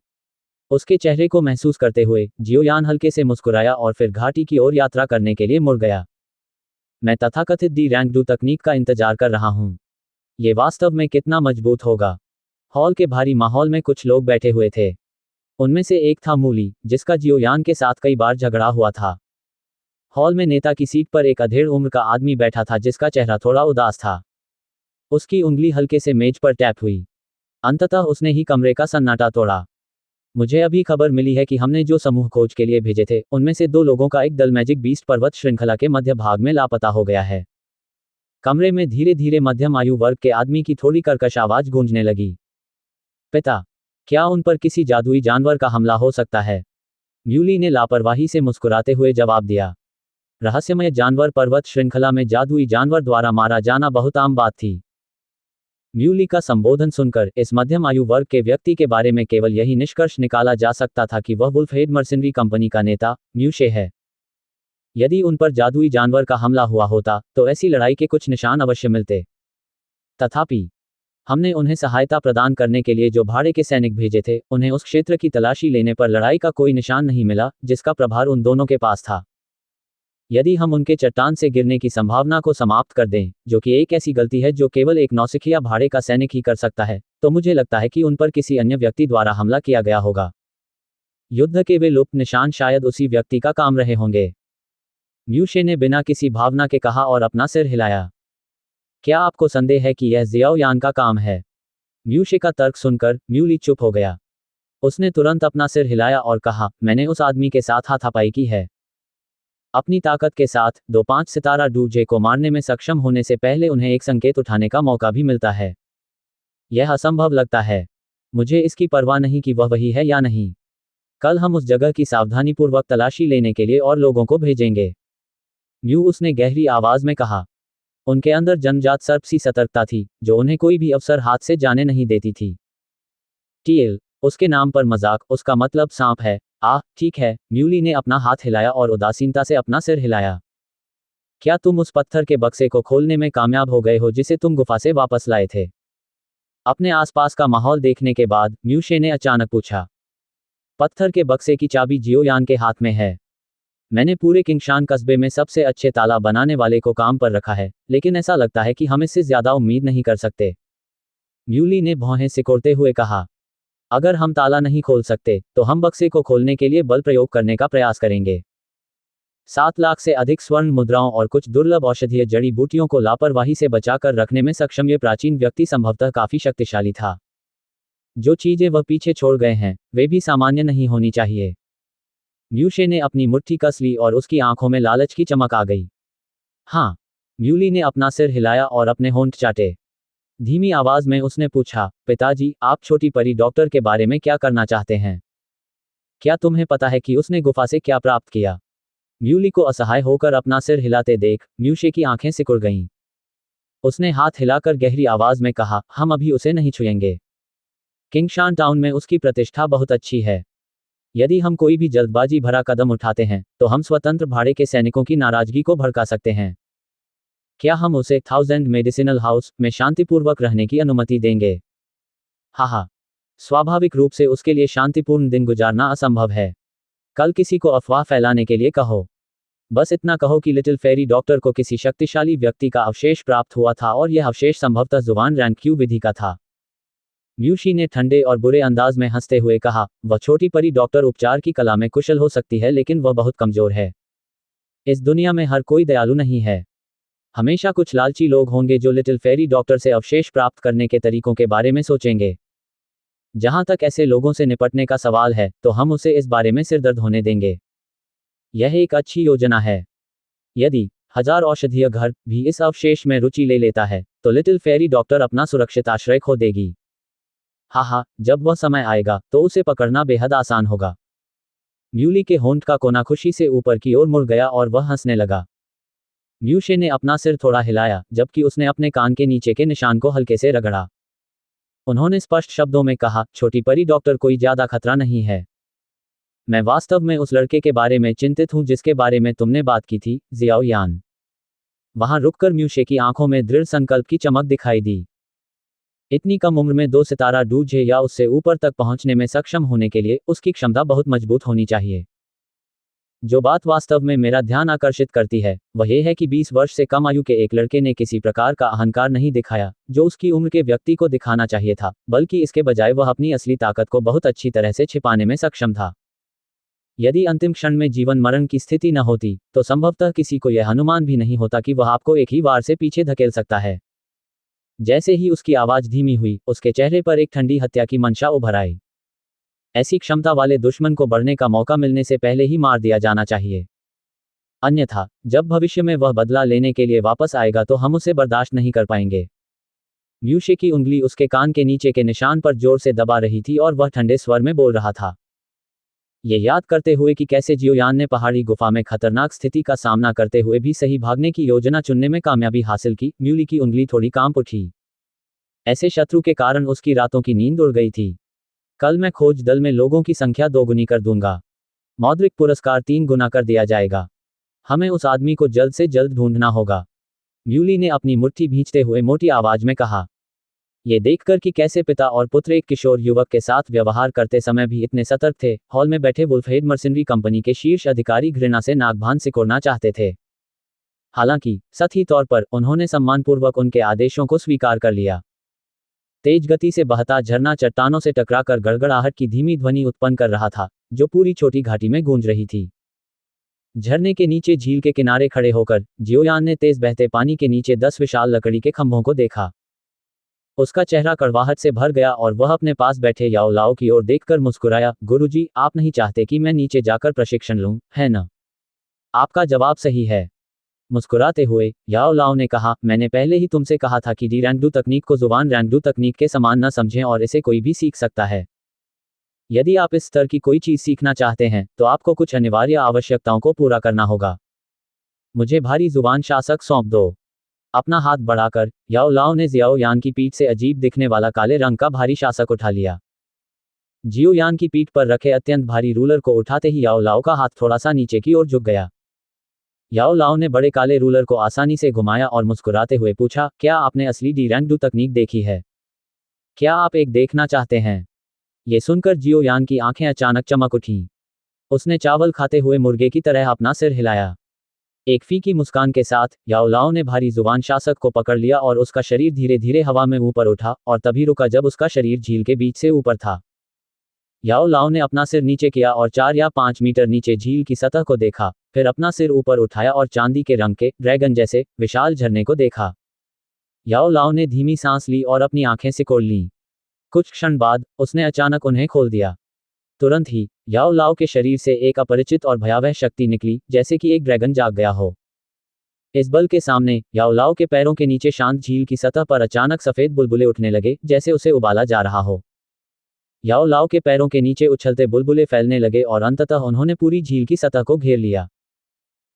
उसके चेहरे को महसूस करते हुए जियोयान हल्के से मुस्कुराया और फिर घाटी की ओर यात्रा करने के लिए मुड़ गया। मैं तथाकथित डी रैंक डू तकनीक का इंतजार कर रहा हूं। ये वास्तव में कितना मजबूत होगा। हॉल के भारी माहौल में कुछ लोग बैठे हुए थे। उनमें से एक था मूली, जिसका जियोयान के साथ कई बार झगड़ा हुआ था। हॉल में नेता की सीट पर एक अधेड़ उम्र का आदमी बैठा था जिसका चेहरा थोड़ा उदास था। उसकी उंगली हल्के से मेज पर टैप हुई। अंततः उसने ही कमरे का सन्नाटा तोड़ा। मुझे अभी खबर मिली है कि हमने जो समूह खोज के लिए भेजे थे, उनमें से 2 लोगों का एक दल मैजिक बीस्ट पर्वत श्रृंखला के मध्य भाग में लापता हो गया है। कमरे में धीरे धीरे मध्यम आयु वर्ग के आदमी की थोड़ी कर्कश आवाज गूंजने लगी। पिता, क्या उन पर किसी जादुई जानवर का हमला हो सकता है? म्यूली ने लापरवाही से मुस्कुराते हुए जवाब दिया। रहस्यमय जानवर पर्वत श्रृंखला में जादुई जानवर द्वारा मारा जाना बहुत आम बात थी। म्यूली का संबोधन सुनकर इस मध्यम आयु वर्ग के व्यक्ति के बारे में केवल यही निष्कर्ष निकाला जा सकता था कि वह वुल्फहेड मर्सिनरी कंपनी का नेता म्यूशे है। यदि उन पर जादुई जानवर का हमला हुआ होता तो ऐसी लड़ाई के कुछ निशान अवश्य मिलते। तथापि हमने उन्हें सहायता प्रदान करने के लिए जो भाड़े के सैनिक भेजे थे, उन्हें उस क्षेत्र की तलाशी लेने पर लड़ाई का कोई निशान नहीं मिला जिसका प्रभार उन दोनों के पास था। यदि हम उनके चट्टान से गिरने की संभावना को समाप्त कर दें, जो कि एक ऐसी गलती है जो केवल एक नौसिखिया भाड़े का सैनिक ही कर सकता है, तो मुझे लगता है कि उन पर किसी अन्य व्यक्ति द्वारा हमला किया गया होगा। युद्ध के वे लुप्त निशान शायद उसी व्यक्ति का काम रहे होंगे। म्यूशे ने बिना किसी भावना के कहा और अपना सिर हिलाया। क्या आपको संदेह है कि यह जियाओयान का काम है? म्यूशे का तर्क सुनकर म्यूली चुप हो गया। उसने तुरंत अपना सिर हिलाया और कहा, मैंने उस आदमी के साथ हाथापाई की है। अपनी ताकत के साथ 2-5 सितारा डूजे को मारने में सक्षम होने से पहले उन्हें एक संकेत उठाने का मौका भी मिलता है। यह असंभव लगता है। मुझे इसकी परवाह नहीं कि वह वही है या नहीं। कल हम उस जगह की सावधानीपूर्वक तलाशी लेने के लिए और लोगों को भेजेंगे। म्यू, उसने गहरी आवाज में कहा। उनके अंदर जन्मजात सर्प सी सतर्कता थी, जो उन्हें कोई भी अवसर हाथ से जाने नहीं देती थी। टीएल, उसके नाम पर मजाक, उसका मतलब सांप है। ठीक है। म्यूली ने अपना हाथ हिलाया और उदासीनता से अपना सिर हिलाया। क्या तुम उस पत्थर के बक्से को खोलने में कामयाब हो गए हो जिसे तुम गुफा से वापस लाए थे? अपने आसपास का माहौल देखने के बाद म्यूशे ने अचानक पूछा। पत्थर के बक्से की चाबी जियोयान के हाथ में है। मैंने पूरे किंगशान कस्बे में सबसे अच्छे ताला बनाने वाले को काम पर रखा है, लेकिन ऐसा लगता है कि हम इससे ज्यादा उम्मीद नहीं कर सकते। म्यूली ने भौहें सिकोड़ते हुए कहा। अगर हम ताला नहीं खोल सकते, तो हम बक्से को खोलने के लिए बल प्रयोग करने का प्रयास करेंगे। 7 लाख से अधिक स्वर्ण मुद्राओं और कुछ दुर्लभ औषधीय जड़ी बूटियों को लापरवाही से बचाकर रखने में सक्षम ये प्राचीन व्यक्ति संभवतः काफी शक्तिशाली था। जो चीजें वह पीछे छोड़ गए हैं, वे भी सामान्य नहीं होनी चाहिए। म्यूशे ने अपनी मुट्ठी कस ली और उसकी आंखों में लालच की चमक आ गई। हाँ। म्यूली ने अपना सिर हिलाया और अपने होंठ चाटे। धीमी आवाज में उसने पूछा, पिताजी, आप छोटी परी डॉक्टर के बारे में क्या करना चाहते हैं? क्या तुम्हें पता है कि उसने गुफा से क्या प्राप्त किया? म्यूली को असहाय होकर अपना सिर हिलाते देख म्यूशे की आंखें सिकुड़ गईं। उसने हाथ हिलाकर गहरी आवाज में कहा, हम अभी उसे नहीं छुएंगे। किंगशान टाउन में उसकी प्रतिष्ठा बहुत अच्छी है। यदि हम कोई भी जल्दबाजी भरा कदम उठाते हैं, तो हम स्वतंत्र भाड़े के सैनिकों की नाराजगी को भड़का सकते हैं। क्या हम उसे 1000 मेडिसिनल हाउस में शांतिपूर्वक रहने की अनुमति देंगे? हाँ, स्वाभाविक रूप से उसके लिए शांतिपूर्ण दिन गुजारना असंभव है। कल किसी को अफवाह फैलाने के लिए कहो। बस इतना कहो कि लिटिल फेरी डॉक्टर को किसी शक्तिशाली व्यक्ति का अवशेष प्राप्त हुआ था और यह अवशेष संभवतः जुबान रैंक्यू विधि का था। म्यूशी ने ठंडे और बुरे अंदाज में हंसते हुए कहा, वह छोटी परी डॉक्टर उपचार की कला में कुशल हो सकती है, लेकिन वह बहुत कमजोर है। इस दुनिया में हर कोई दयालु नहीं है। हमेशा कुछ लालची लोग होंगे जो लिटिल फेरी डॉक्टर से अवशेष प्राप्त करने के तरीकों के बारे में सोचेंगे। जहां तक ऐसे लोगों से निपटने का सवाल है, तो हम उसे इस बारे में सिरदर्द होने देंगे। यह एक अच्छी योजना है। यदि 1000 औषधीय घर भी इस अवशेष में रुचि ले लेता है, तो लिटिल फेरी डॉक्टर अपना सुरक्षित आश्रय खो देगी। हाँ, जब वह समय आएगा, तो उसे पकड़ना बेहद आसान होगा। म्यूली के होंठ का कोना खुशी से ऊपर की ओर मुड़ गया और वह हंसने लगा। म्यूशे ने अपना सिर थोड़ा हिलाया, जबकि उसने अपने कान के नीचे के निशान को हल्के से रगड़ा। उन्होंने स्पष्ट शब्दों में कहा, छोटी परी डॉक्टर, कोई ज्यादा खतरा नहीं है। मैं वास्तव में उस लड़के के बारे में चिंतित हूं जिसके बारे में तुमने बात की थी, जियाओ यान। वहां रुककर म्यूशे की आंखों में दृढ़ संकल्प की चमक दिखाई दी। इतनी कम उम्र में 2 सितारा डूजे या उससे ऊपर तक पहुंचने में सक्षम होने के लिए उसकी क्षमता बहुत मजबूत होनी चाहिए। जो बात वास्तव में मेरा ध्यान आकर्षित करती है, वह यह है कि 20 वर्ष से कम आयु के एक लड़के ने किसी प्रकार का अहंकार नहीं दिखाया, जो उसकी उम्र के व्यक्ति को दिखाना चाहिए था, बल्कि इसके बजाय वह अपनी असली ताकत को बहुत अच्छी तरह से छिपाने में सक्षम था। यदि अंतिम क्षण में जीवन मरण की स्थिति न होती, तो संभवतः किसी को यह अनुमान भी नहीं होता कि वह आपको एक ही वार से पीछे धकेल सकता है। जैसे ही उसकी आवाज धीमी हुई, उसके चेहरे पर एक ठंडी हत्या की मंशा उभर आई। ऐसी क्षमता वाले दुश्मन को बढ़ने का मौका मिलने से पहले ही मार दिया जाना चाहिए। अन्यथा, जब भविष्य में वह बदला लेने के लिए वापस आएगा तो हम उसे बर्दाश्त नहीं कर पाएंगे। म्यूशे की उंगली उसके कान के नीचे के निशान पर जोर से दबा रही थी और वह ठंडे स्वर में बोल रहा था। ये याद करते हुए कि कैसे जियोयान ने पहाड़ी गुफा में खतरनाक स्थिति का सामना करते हुए भी सही भागने की योजना चुनने में कामयाबी हासिल की, म्यूली की उंगली थोड़ी कांप उठी। ऐसे शत्रु के कारण उसकी रातों की नींद उड़ गई थी। कल मैं खोज दल में लोगों की संख्या 2 गुनी कर दूंगा। मौद्रिक पुरस्कार 3 गुना कर दिया जाएगा। हमें उस आदमी को जल्द से जल्द ढूंढना होगा। म्यूली ने अपनी मुट्ठी भींचते हुए मोटी आवाज में कहा। ये देखकर कि कैसे पिता और पुत्र एक किशोर युवक के साथ व्यवहार करते समय भी इतने सतर्क थे, हॉल में बैठे वुल्फहेड मर्सिनरी कंपनी के शीर्ष अधिकारी घृणा से नाकभान सिकोड़ना चाहते थे। हालांकि सतही तौर पर उन्होंने सम्मानपूर्वक उनके आदेशों को स्वीकार कर लिया। तेज गति से बहता झरना चट्टानों से टकराकर गड़गड़ाहट की धीमी ध्वनि उत्पन्न कर रहा था, जो पूरी छोटी घाटी में गूंज रही थी। झरने के नीचे झील के किनारे खड़े होकर जियोयान ने तेज बहते पानी के नीचे 10 विशाल लकड़ी के खंभों को देखा। उसका चेहरा कड़वाहट से भर गया और वह अपने पास बैठे याओ लाओ की ओर देखकर मुस्कुराया। गुरुजी, आप नहीं चाहते कि मैं नीचे जाकर प्रशिक्षण लूं, है न? आपका जवाब सही है। मुस्कुराते हुए याओ लाओ ने कहा, मैंने पहले ही तुमसे कहा था कि डी रैंकडू तकनीक को जुबान रैंकडू तकनीक के समान न समझें और इसे कोई भी सीख सकता है। यदि आप इस स्तर की कोई चीज सीखना चाहते हैं, तो आपको कुछ अनिवार्य आवश्यकताओं को पूरा करना होगा। मुझे भारी जुबान शासक सौंप दो। अपना हाथ बढ़ाकर याओ लाओ ने जियाओ यान की पीठ से अजीब दिखने वाला काले रंग का भारी शासक उठा लिया। जियो यान की पीठ पर रखे अत्यंत भारी रूलर को उठाते ही याओ लाओ का हाथ थोड़ा सा नीचे की ओर झुक गया। याओ लाओ ने बड़े काले रूलर को आसानी से घुमाया और मुस्कुराते हुए पूछा, क्या आपने असली डी रैंकडू तकनीक देखी है? क्या आप एक देखना चाहते हैं? ये सुनकर जियो यान की आंखें अचानक चमक उठीं। उसने चावल खाते हुए मुर्गे की तरह अपना सिर हिलाया। एक फीकी मुस्कान के साथ याओ लाओ ने भारी जुबान शासक को पकड़ लिया और उसका शरीर धीरे धीरे हवा में ऊपर उठा और तभी रुका जब उसका शरीर झील के बीच से ऊपर था। याओ लाओ ने अपना सिर नीचे किया और 4 या 5 मीटर नीचे झील की सतह को देखा, फिर अपना सिर ऊपर उठाया और चांदी के रंग के ड्रैगन जैसे विशाल झरने को देखा। याओ लाओ ने धीमी सांस ली और अपनी आंखें सिकोड़ लीं। कुछ क्षण बाद उसने अचानक उन्हें खोल दिया। तुरंत ही याओ लाओ के शरीर से एक अपरिचित और भयावह शक्ति निकली, जैसे कि एक ड्रैगन जाग गया हो। इस बल के सामने याओ लाओ के पैरों के नीचे शांत झील की सतह पर अचानक सफेद बुलबुले उठने लगे, जैसे उसे उबाला जा रहा हो। याओ लाओ के पैरों के नीचे उछलते बुलबुले फैलने लगे और अंततः उन्होंने पूरी झील की सतह को घेर लिया।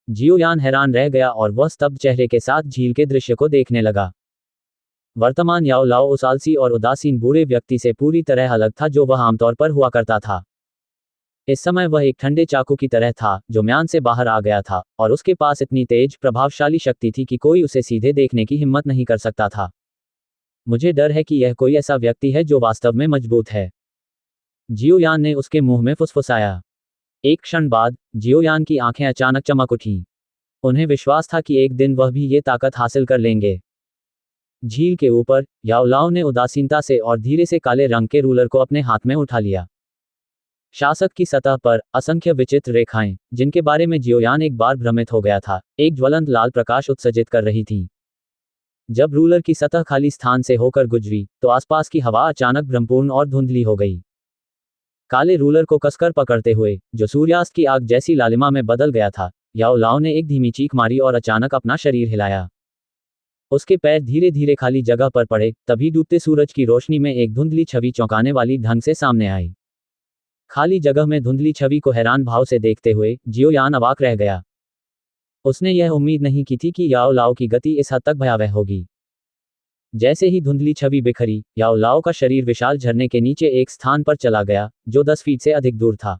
जियो यान हैरान रह गया और वह स्तब्ध चेहरे के साथ झील के दृश्य को देखने लगा। वर्तमान याओ लाओ उस आलसी और उदासीन बूढ़े व्यक्ति से पूरी तरह अलग था जो वह आमतौर पर हुआ करता था। इस समय वह एक ठंडे चाकू की तरह था जो म्यान से बाहर आ गया था, और उसके पास इतनी तेज प्रभावशाली शक्ति थी कि कोई उसे सीधे देखने की हिम्मत नहीं कर सकता था। मुझे डर है कि यह कोई ऐसा व्यक्ति है जो वास्तव में मजबूत है, जियो यान ने उसके मुंह में फुसफुसाया। एक क्षण बाद जियो यान की आंखें अचानक चमक उठीं। उन्हें विश्वास था कि एक दिन वह भी ये ताकत हासिल कर लेंगे। झील के ऊपर याओ लाओ ने उदासीनता से और धीरे से काले रंग के रूलर को अपने हाथ में उठा लिया। शासक की सतह पर असंख्य विचित्र रेखाएं, जिनके बारे में जियोयान एक बार भ्रमित हो गया था, एक ज्वलंत लाल प्रकाश उत्सर्जित कर रही थीं। जब रूलर की सतह खाली स्थान से होकर गुजरी तो आसपास की हवा अचानक भ्रमपूर्ण और धुंधली हो गई। काले रूलर को कसकर पकड़ते हुए, जो सूर्यास्त की आग जैसी लालिमा में बदल गया था, याओ लाओ ने एक धीमी चीख मारी और अचानक अपना शरीर हिलाया। उसके पैर धीरे धीरे खाली जगह पर पड़े, तभी डूबते सूरज की रोशनी में एक धुंधली छवि चौंकाने वाली ढंग से सामने आई। खाली जगह में धुंधली छवि को हैरान भाव से देखते हुए जियो यान अवाक रह गया। उसने यह उम्मीद नहीं की थी कि याओ लाओ की गति इस हद तक भयावह होगी। जैसे ही धुंधली छवि बिखरी, याओ लाओ का शरीर विशाल झरने के नीचे एक स्थान पर चला गया, जो 10 फीट से अधिक दूर था।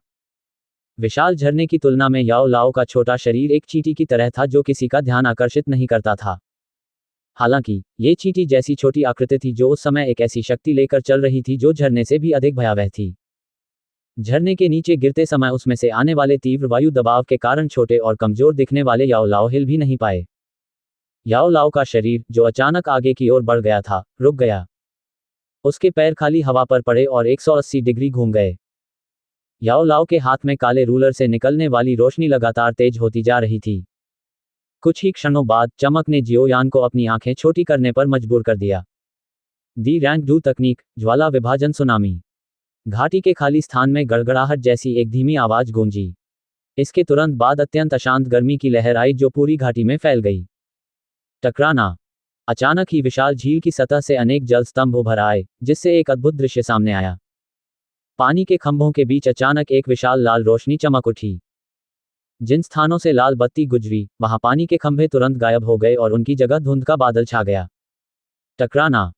विशाल झरने की तुलना में याओ लाओ का छोटा शरीर एक चींटी की तरह था जो किसी का ध्यान आकर्षित नहीं करता था। हालांकि ये चींटी जैसी छोटी आकृति थी जो उस समय एक ऐसी शक्ति लेकर चल रही थी जो झरने से भी अधिक भयावह थी। झरने के नीचे गिरते समय उसमें से आने वाले तीव्र वायु दबाव के कारण छोटे और कमजोर दिखने वाले याओ लाओ हिल भी नहीं पाए। याओ लाओ का शरीर, जो अचानक आगे की ओर बढ़ गया था, रुक गया। उसके पैर खाली हवा पर पड़े और 180 डिग्री घूम गए। याओ लाओ के हाथ में काले रूलर से निकलने वाली रोशनी लगातार तेज होती जा रही थी। कुछ ही क्षणों बाद चमक ने जियो यान को अपनी आंखें छोटी करने पर मजबूर कर दिया। दी रैंक डू तकनीक, ज्वाला विभाजन सुनामी। घाटी के खाली स्थान में गड़गड़ाहट जैसी एक धीमी आवाज गूंजी। इसके तुरंत बाद अत्यंत अशांत गर्मी की लहर आई जो पूरी घाटी में फैल गई। टकराना। अचानक ही विशाल झील की सतह से अनेक जल स्तंभ उभर आए, जिससे एक अद्भुत दृश्य सामने आया। पानी के खंभों के बीच अचानक एक विशाल लाल रोशनी चमक उठी। जिन स्थानों से लाल बत्ती गुजरी, वहां पानी के खंभे तुरंत गायब हो गए और उनकी जगह धुंध का बादल छा गया। टकराना।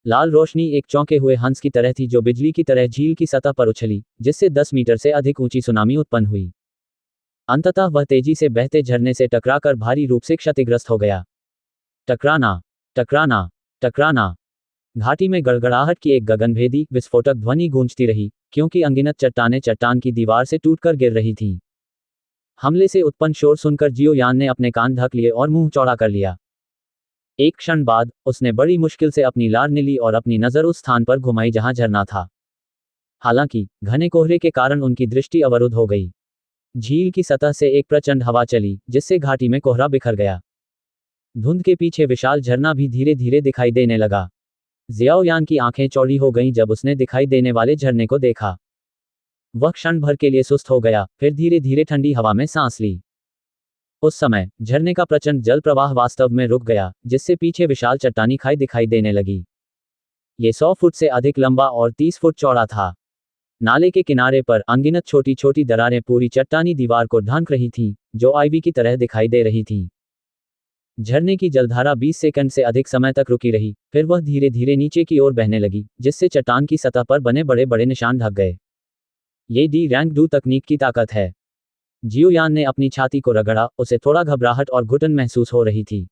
लाल रोशनी एक चौंके हुए हंस की तरह थी जो बिजली की तरह झील की सतह पर उछली, जिससे 10 मीटर से अधिक ऊंची सुनामी उत्पन्न हुई। अंततः वह तेजी से बहते झरने से टकराकर भारी रूप से क्षतिग्रस्त हो गया। टकराना, टकराना, टकराना। घाटी में गड़गड़ाहट की एक गगनभेदी विस्फोटक ध्वनि गूंजती रही, क्योंकि अनगिनत चट्टानें चट्टान की दीवार से टूटकर गिर रही थीं। हमले से उत्पन्न शोर सुनकर जियो यान ने अपने कान ढक लिए और मुंह चौड़ा कर लिया। एक क्षण बाद उसने बड़ी मुश्किल से अपनी लार निली और अपनी नजर उस स्थान पर घुमाई जहां झरना था। हालांकि घने कोहरे के कारण उनकी दृष्टि अवरुद्ध हो गई। झील की सतह से एक प्रचंड हवा चली, जिससे घाटी में कोहरा बिखर गया। धुंध के पीछे विशाल झरना भी धीरे धीरे दिखाई देने लगा। जियाओ यान की आंखें चौड़ी हो गईं जब उसने दिखाई देने वाले झरने को देखा। वह क्षण भर के लिए सुस्त हो गया, फिर धीरे धीरे ठंडी हवा में सांस ली। उस समय झरने का प्रचंड जल प्रवाह वास्तव में रुक गया, जिससे पीछे विशाल चट्टानी खाई दिखाई देने लगी। ये 100 फुट से अधिक लंबा और 30 फुट चौड़ा था। नाले के किनारे पर अनगिनत छोटी छोटी दरारें पूरी चट्टानी दीवार को ढांक रही थीं, जो आईवी की तरह दिखाई दे रही थीं। झरने की जलधारा 20 सेकंड से अधिक समय तक रुकी रही, फिर वह धीरे धीरे नीचे की ओर बहने लगी, जिससे चट्टान की सतह पर बने बड़े बड़े निशान ढक गए। ये डी रैंक डू तकनीक की ताकत है। जियो यान ने अपनी छाती को रगड़ा, उसे थोड़ा घबराहट और घुटन महसूस हो रही थी।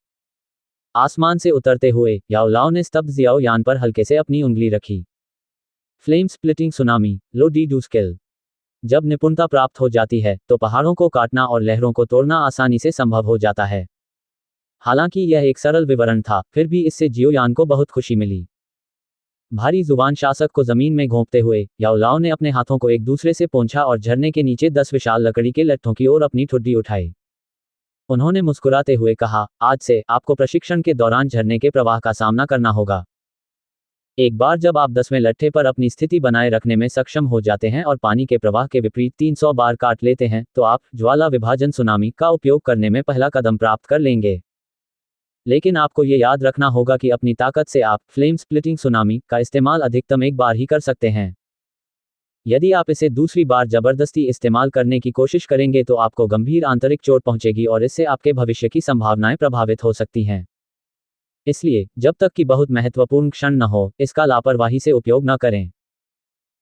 आसमान से उतरते हुए याओ लाओ ने स्तब्ध जियाओ यान पर हल्के से अपनी उंगली रखी। Flame splitting tsunami, low D do skill. जब निपुणता प्राप्त हो जाती है तो पहाड़ों को काटना और लहरों को तोड़ना आसानी से संभव हो जाता है। हालांकि यह एक सरल विवरण था, फिर भी इससे जियोयान को बहुत खुशी मिली। भारी जुबान शासक को जमीन में घोंपते हुए याओ लाओ ने अपने हाथों को एक दूसरे से पोंछा और झरने के नीचे 10 विशाल लकड़ी के लट्ठों की ओर अपनी ठुड्डी उठाई। उन्होंने मुस्कुराते हुए कहा, आज से आपको प्रशिक्षण के दौरान झरने के प्रवाह का सामना करना होगा। एक बार जब आप 10वें लट्ठे पर अपनी स्थिति बनाए रखने में सक्षम हो जाते हैं और पानी के प्रवाह के विपरीत 300 बार काट लेते हैं, तो आप ज्वाला विभाजन सुनामी का उपयोग करने में पहला कदम प्राप्त कर लेंगे। लेकिन आपको ये याद रखना होगा कि अपनी ताकत से आप फ्लेम स्प्लिटिंग सुनामी का इस्तेमाल अधिकतम एक बार ही कर सकते हैं। यदि आप इसे दूसरी बार जबरदस्ती इस्तेमाल करने की कोशिश करेंगे तो आपको गंभीर आंतरिक चोट पहुंचेगी और इससे आपके भविष्य की संभावनाएं प्रभावित हो सकती हैं। इसलिए जब तक कि बहुत महत्वपूर्ण क्षण न हो, इसका लापरवाही से उपयोग न करें।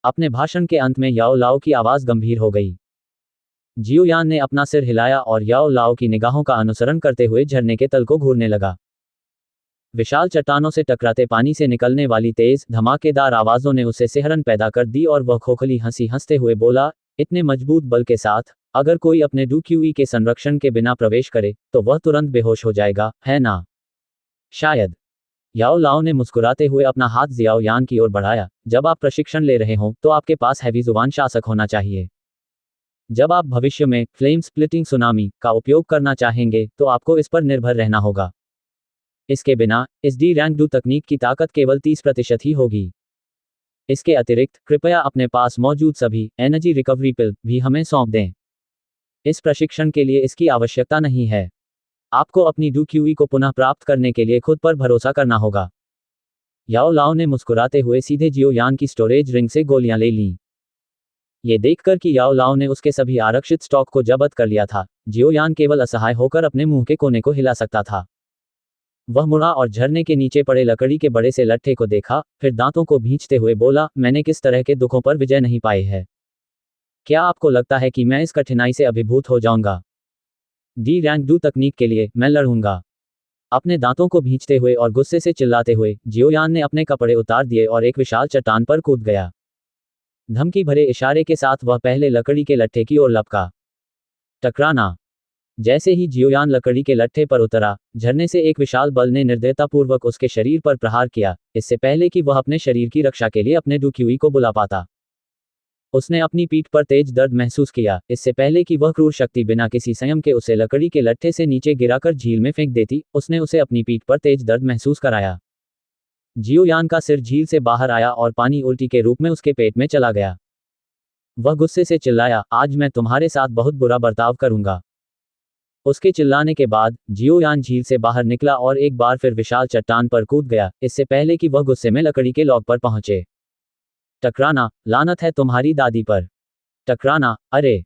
अपने भाषण के अंत में याओ लाओ की आवाज गंभीर हो गई। जियोयान ने अपना सिर हिलाया और याओ लाओ की निगाहों का अनुसरण करते हुए झरने के तल को घूरने लगा। विशाल चट्टानों से टकराते पानी से निकलने वाली तेज धमाकेदार आवाजों ने उसे सिहरन पैदा कर दी और वह खोखली हंसी हंसते हुए बोला, इतने मजबूत बल के साथ अगर कोई अपने डूक्यूई के संरक्षण के बिना प्रवेश करे तो वह तुरंत बेहोश हो जाएगा, है ना? शायद। याओ लाओ ने मुस्कुराते हुए अपना हाथ जियाओयान की ओर बढ़ाया। जब आप प्रशिक्षण ले रहे हों तो आपके पास हैवी जुबान शासक होना चाहिए। जब आप भविष्य में फ्लेम स्प्लिटिंग सुनामी का उपयोग करना चाहेंगे तो आपको इस पर निर्भर रहना होगा। इसके बिना इस डी रैंक डू तकनीक की ताकत केवल 30% ही होगी। इसके अतिरिक्त कृपया अपने पास मौजूद सभी एनर्जी रिकवरी पिल भी हमें सौंप दें। इस प्रशिक्षण के लिए इसकी आवश्यकता नहीं है। आपको अपनी डूक्यूई को पुनः प्राप्त करने के लिए खुद पर भरोसा करना होगा। याओ लाओ ने मुस्कुराते हुए सीधे जियोयान की स्टोरेज रिंग से गोलियां ले लीं। ये देखकर कि याओ लाओ ने उसके सभी आरक्षित स्टॉक को जब्त कर लिया था, जियोयान केवल असहाय होकर अपने मुंह के कोने को हिला सकता था। वह मुड़ा और झरने के नीचे पड़े लकड़ी के बड़े से लट्ठे को देखा, फिर दांतों को भींचते हुए बोला, मैंने किस तरह के दुखों पर विजय नहीं पाई है। क्या आपको लगता है कि मैं इस कठिनाई से अभिभूत हो जाऊंगा? डी रैंक डू तकनीक के लिए मैं लड़ूंगा। अपने दांतों को भींचते हुए और गुस्से से चिल्लाते हुए जियोयान ने अपने कपड़े उतार दिए और एक विशाल चट्टान पर कूद गया। धमकी भरे इशारे के साथ वह पहले लकड़ी के लट्ठे की ओर लपका। टकराना। जैसे ही जियोयान लकड़ी के लट्ठे पर उतरा, झरने से एक विशाल बल ने निर्दयतापूर्वक उसके शरीर पर प्रहार किया, इससे पहले कि वह अपने शरीर की रक्षा के लिए अपने डूक्यूई को बुला पाता। उसने अपनी पीठ पर तेज दर्द महसूस किया, इससे पहले कि वह क्रूर शक्ति बिना किसी संयम के उसे लकड़ी के लट्ठे से नीचे गिराकर झील में फेंक देती। उसने उसे अपनी पीठ पर तेज दर्द महसूस कराया। जियोयान का सिर झील से बाहर आया और पानी उल्टी के रूप में उसके पेट में चला गया। वह गुस्से से चिल्लाया, आज मैं तुम्हारे साथ बहुत बुरा बर्ताव करूंगा। उसके चिल्लाने के बाद जियोयान झील से बाहर निकला और एक बार फिर विशाल चट्टान पर कूद गया, इससे पहले कि वह गुस्से में लकड़ी के लॉग पर पहुंचे। टकराना, लानत है तुम्हारी दादी पर। टकराना, अरे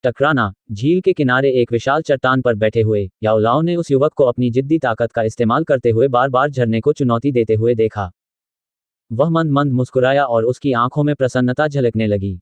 टकराना। झील के किनारे एक विशाल चट्टान पर बैठे हुए याओ लाओ ने उस युवक को अपनी जिद्दी ताकत का इस्तेमाल करते हुए बार बार झरने को चुनौती देते हुए देखा। वह मंद मंद मुस्कुराया और उसकी आंखों में प्रसन्नता झलकने लगी।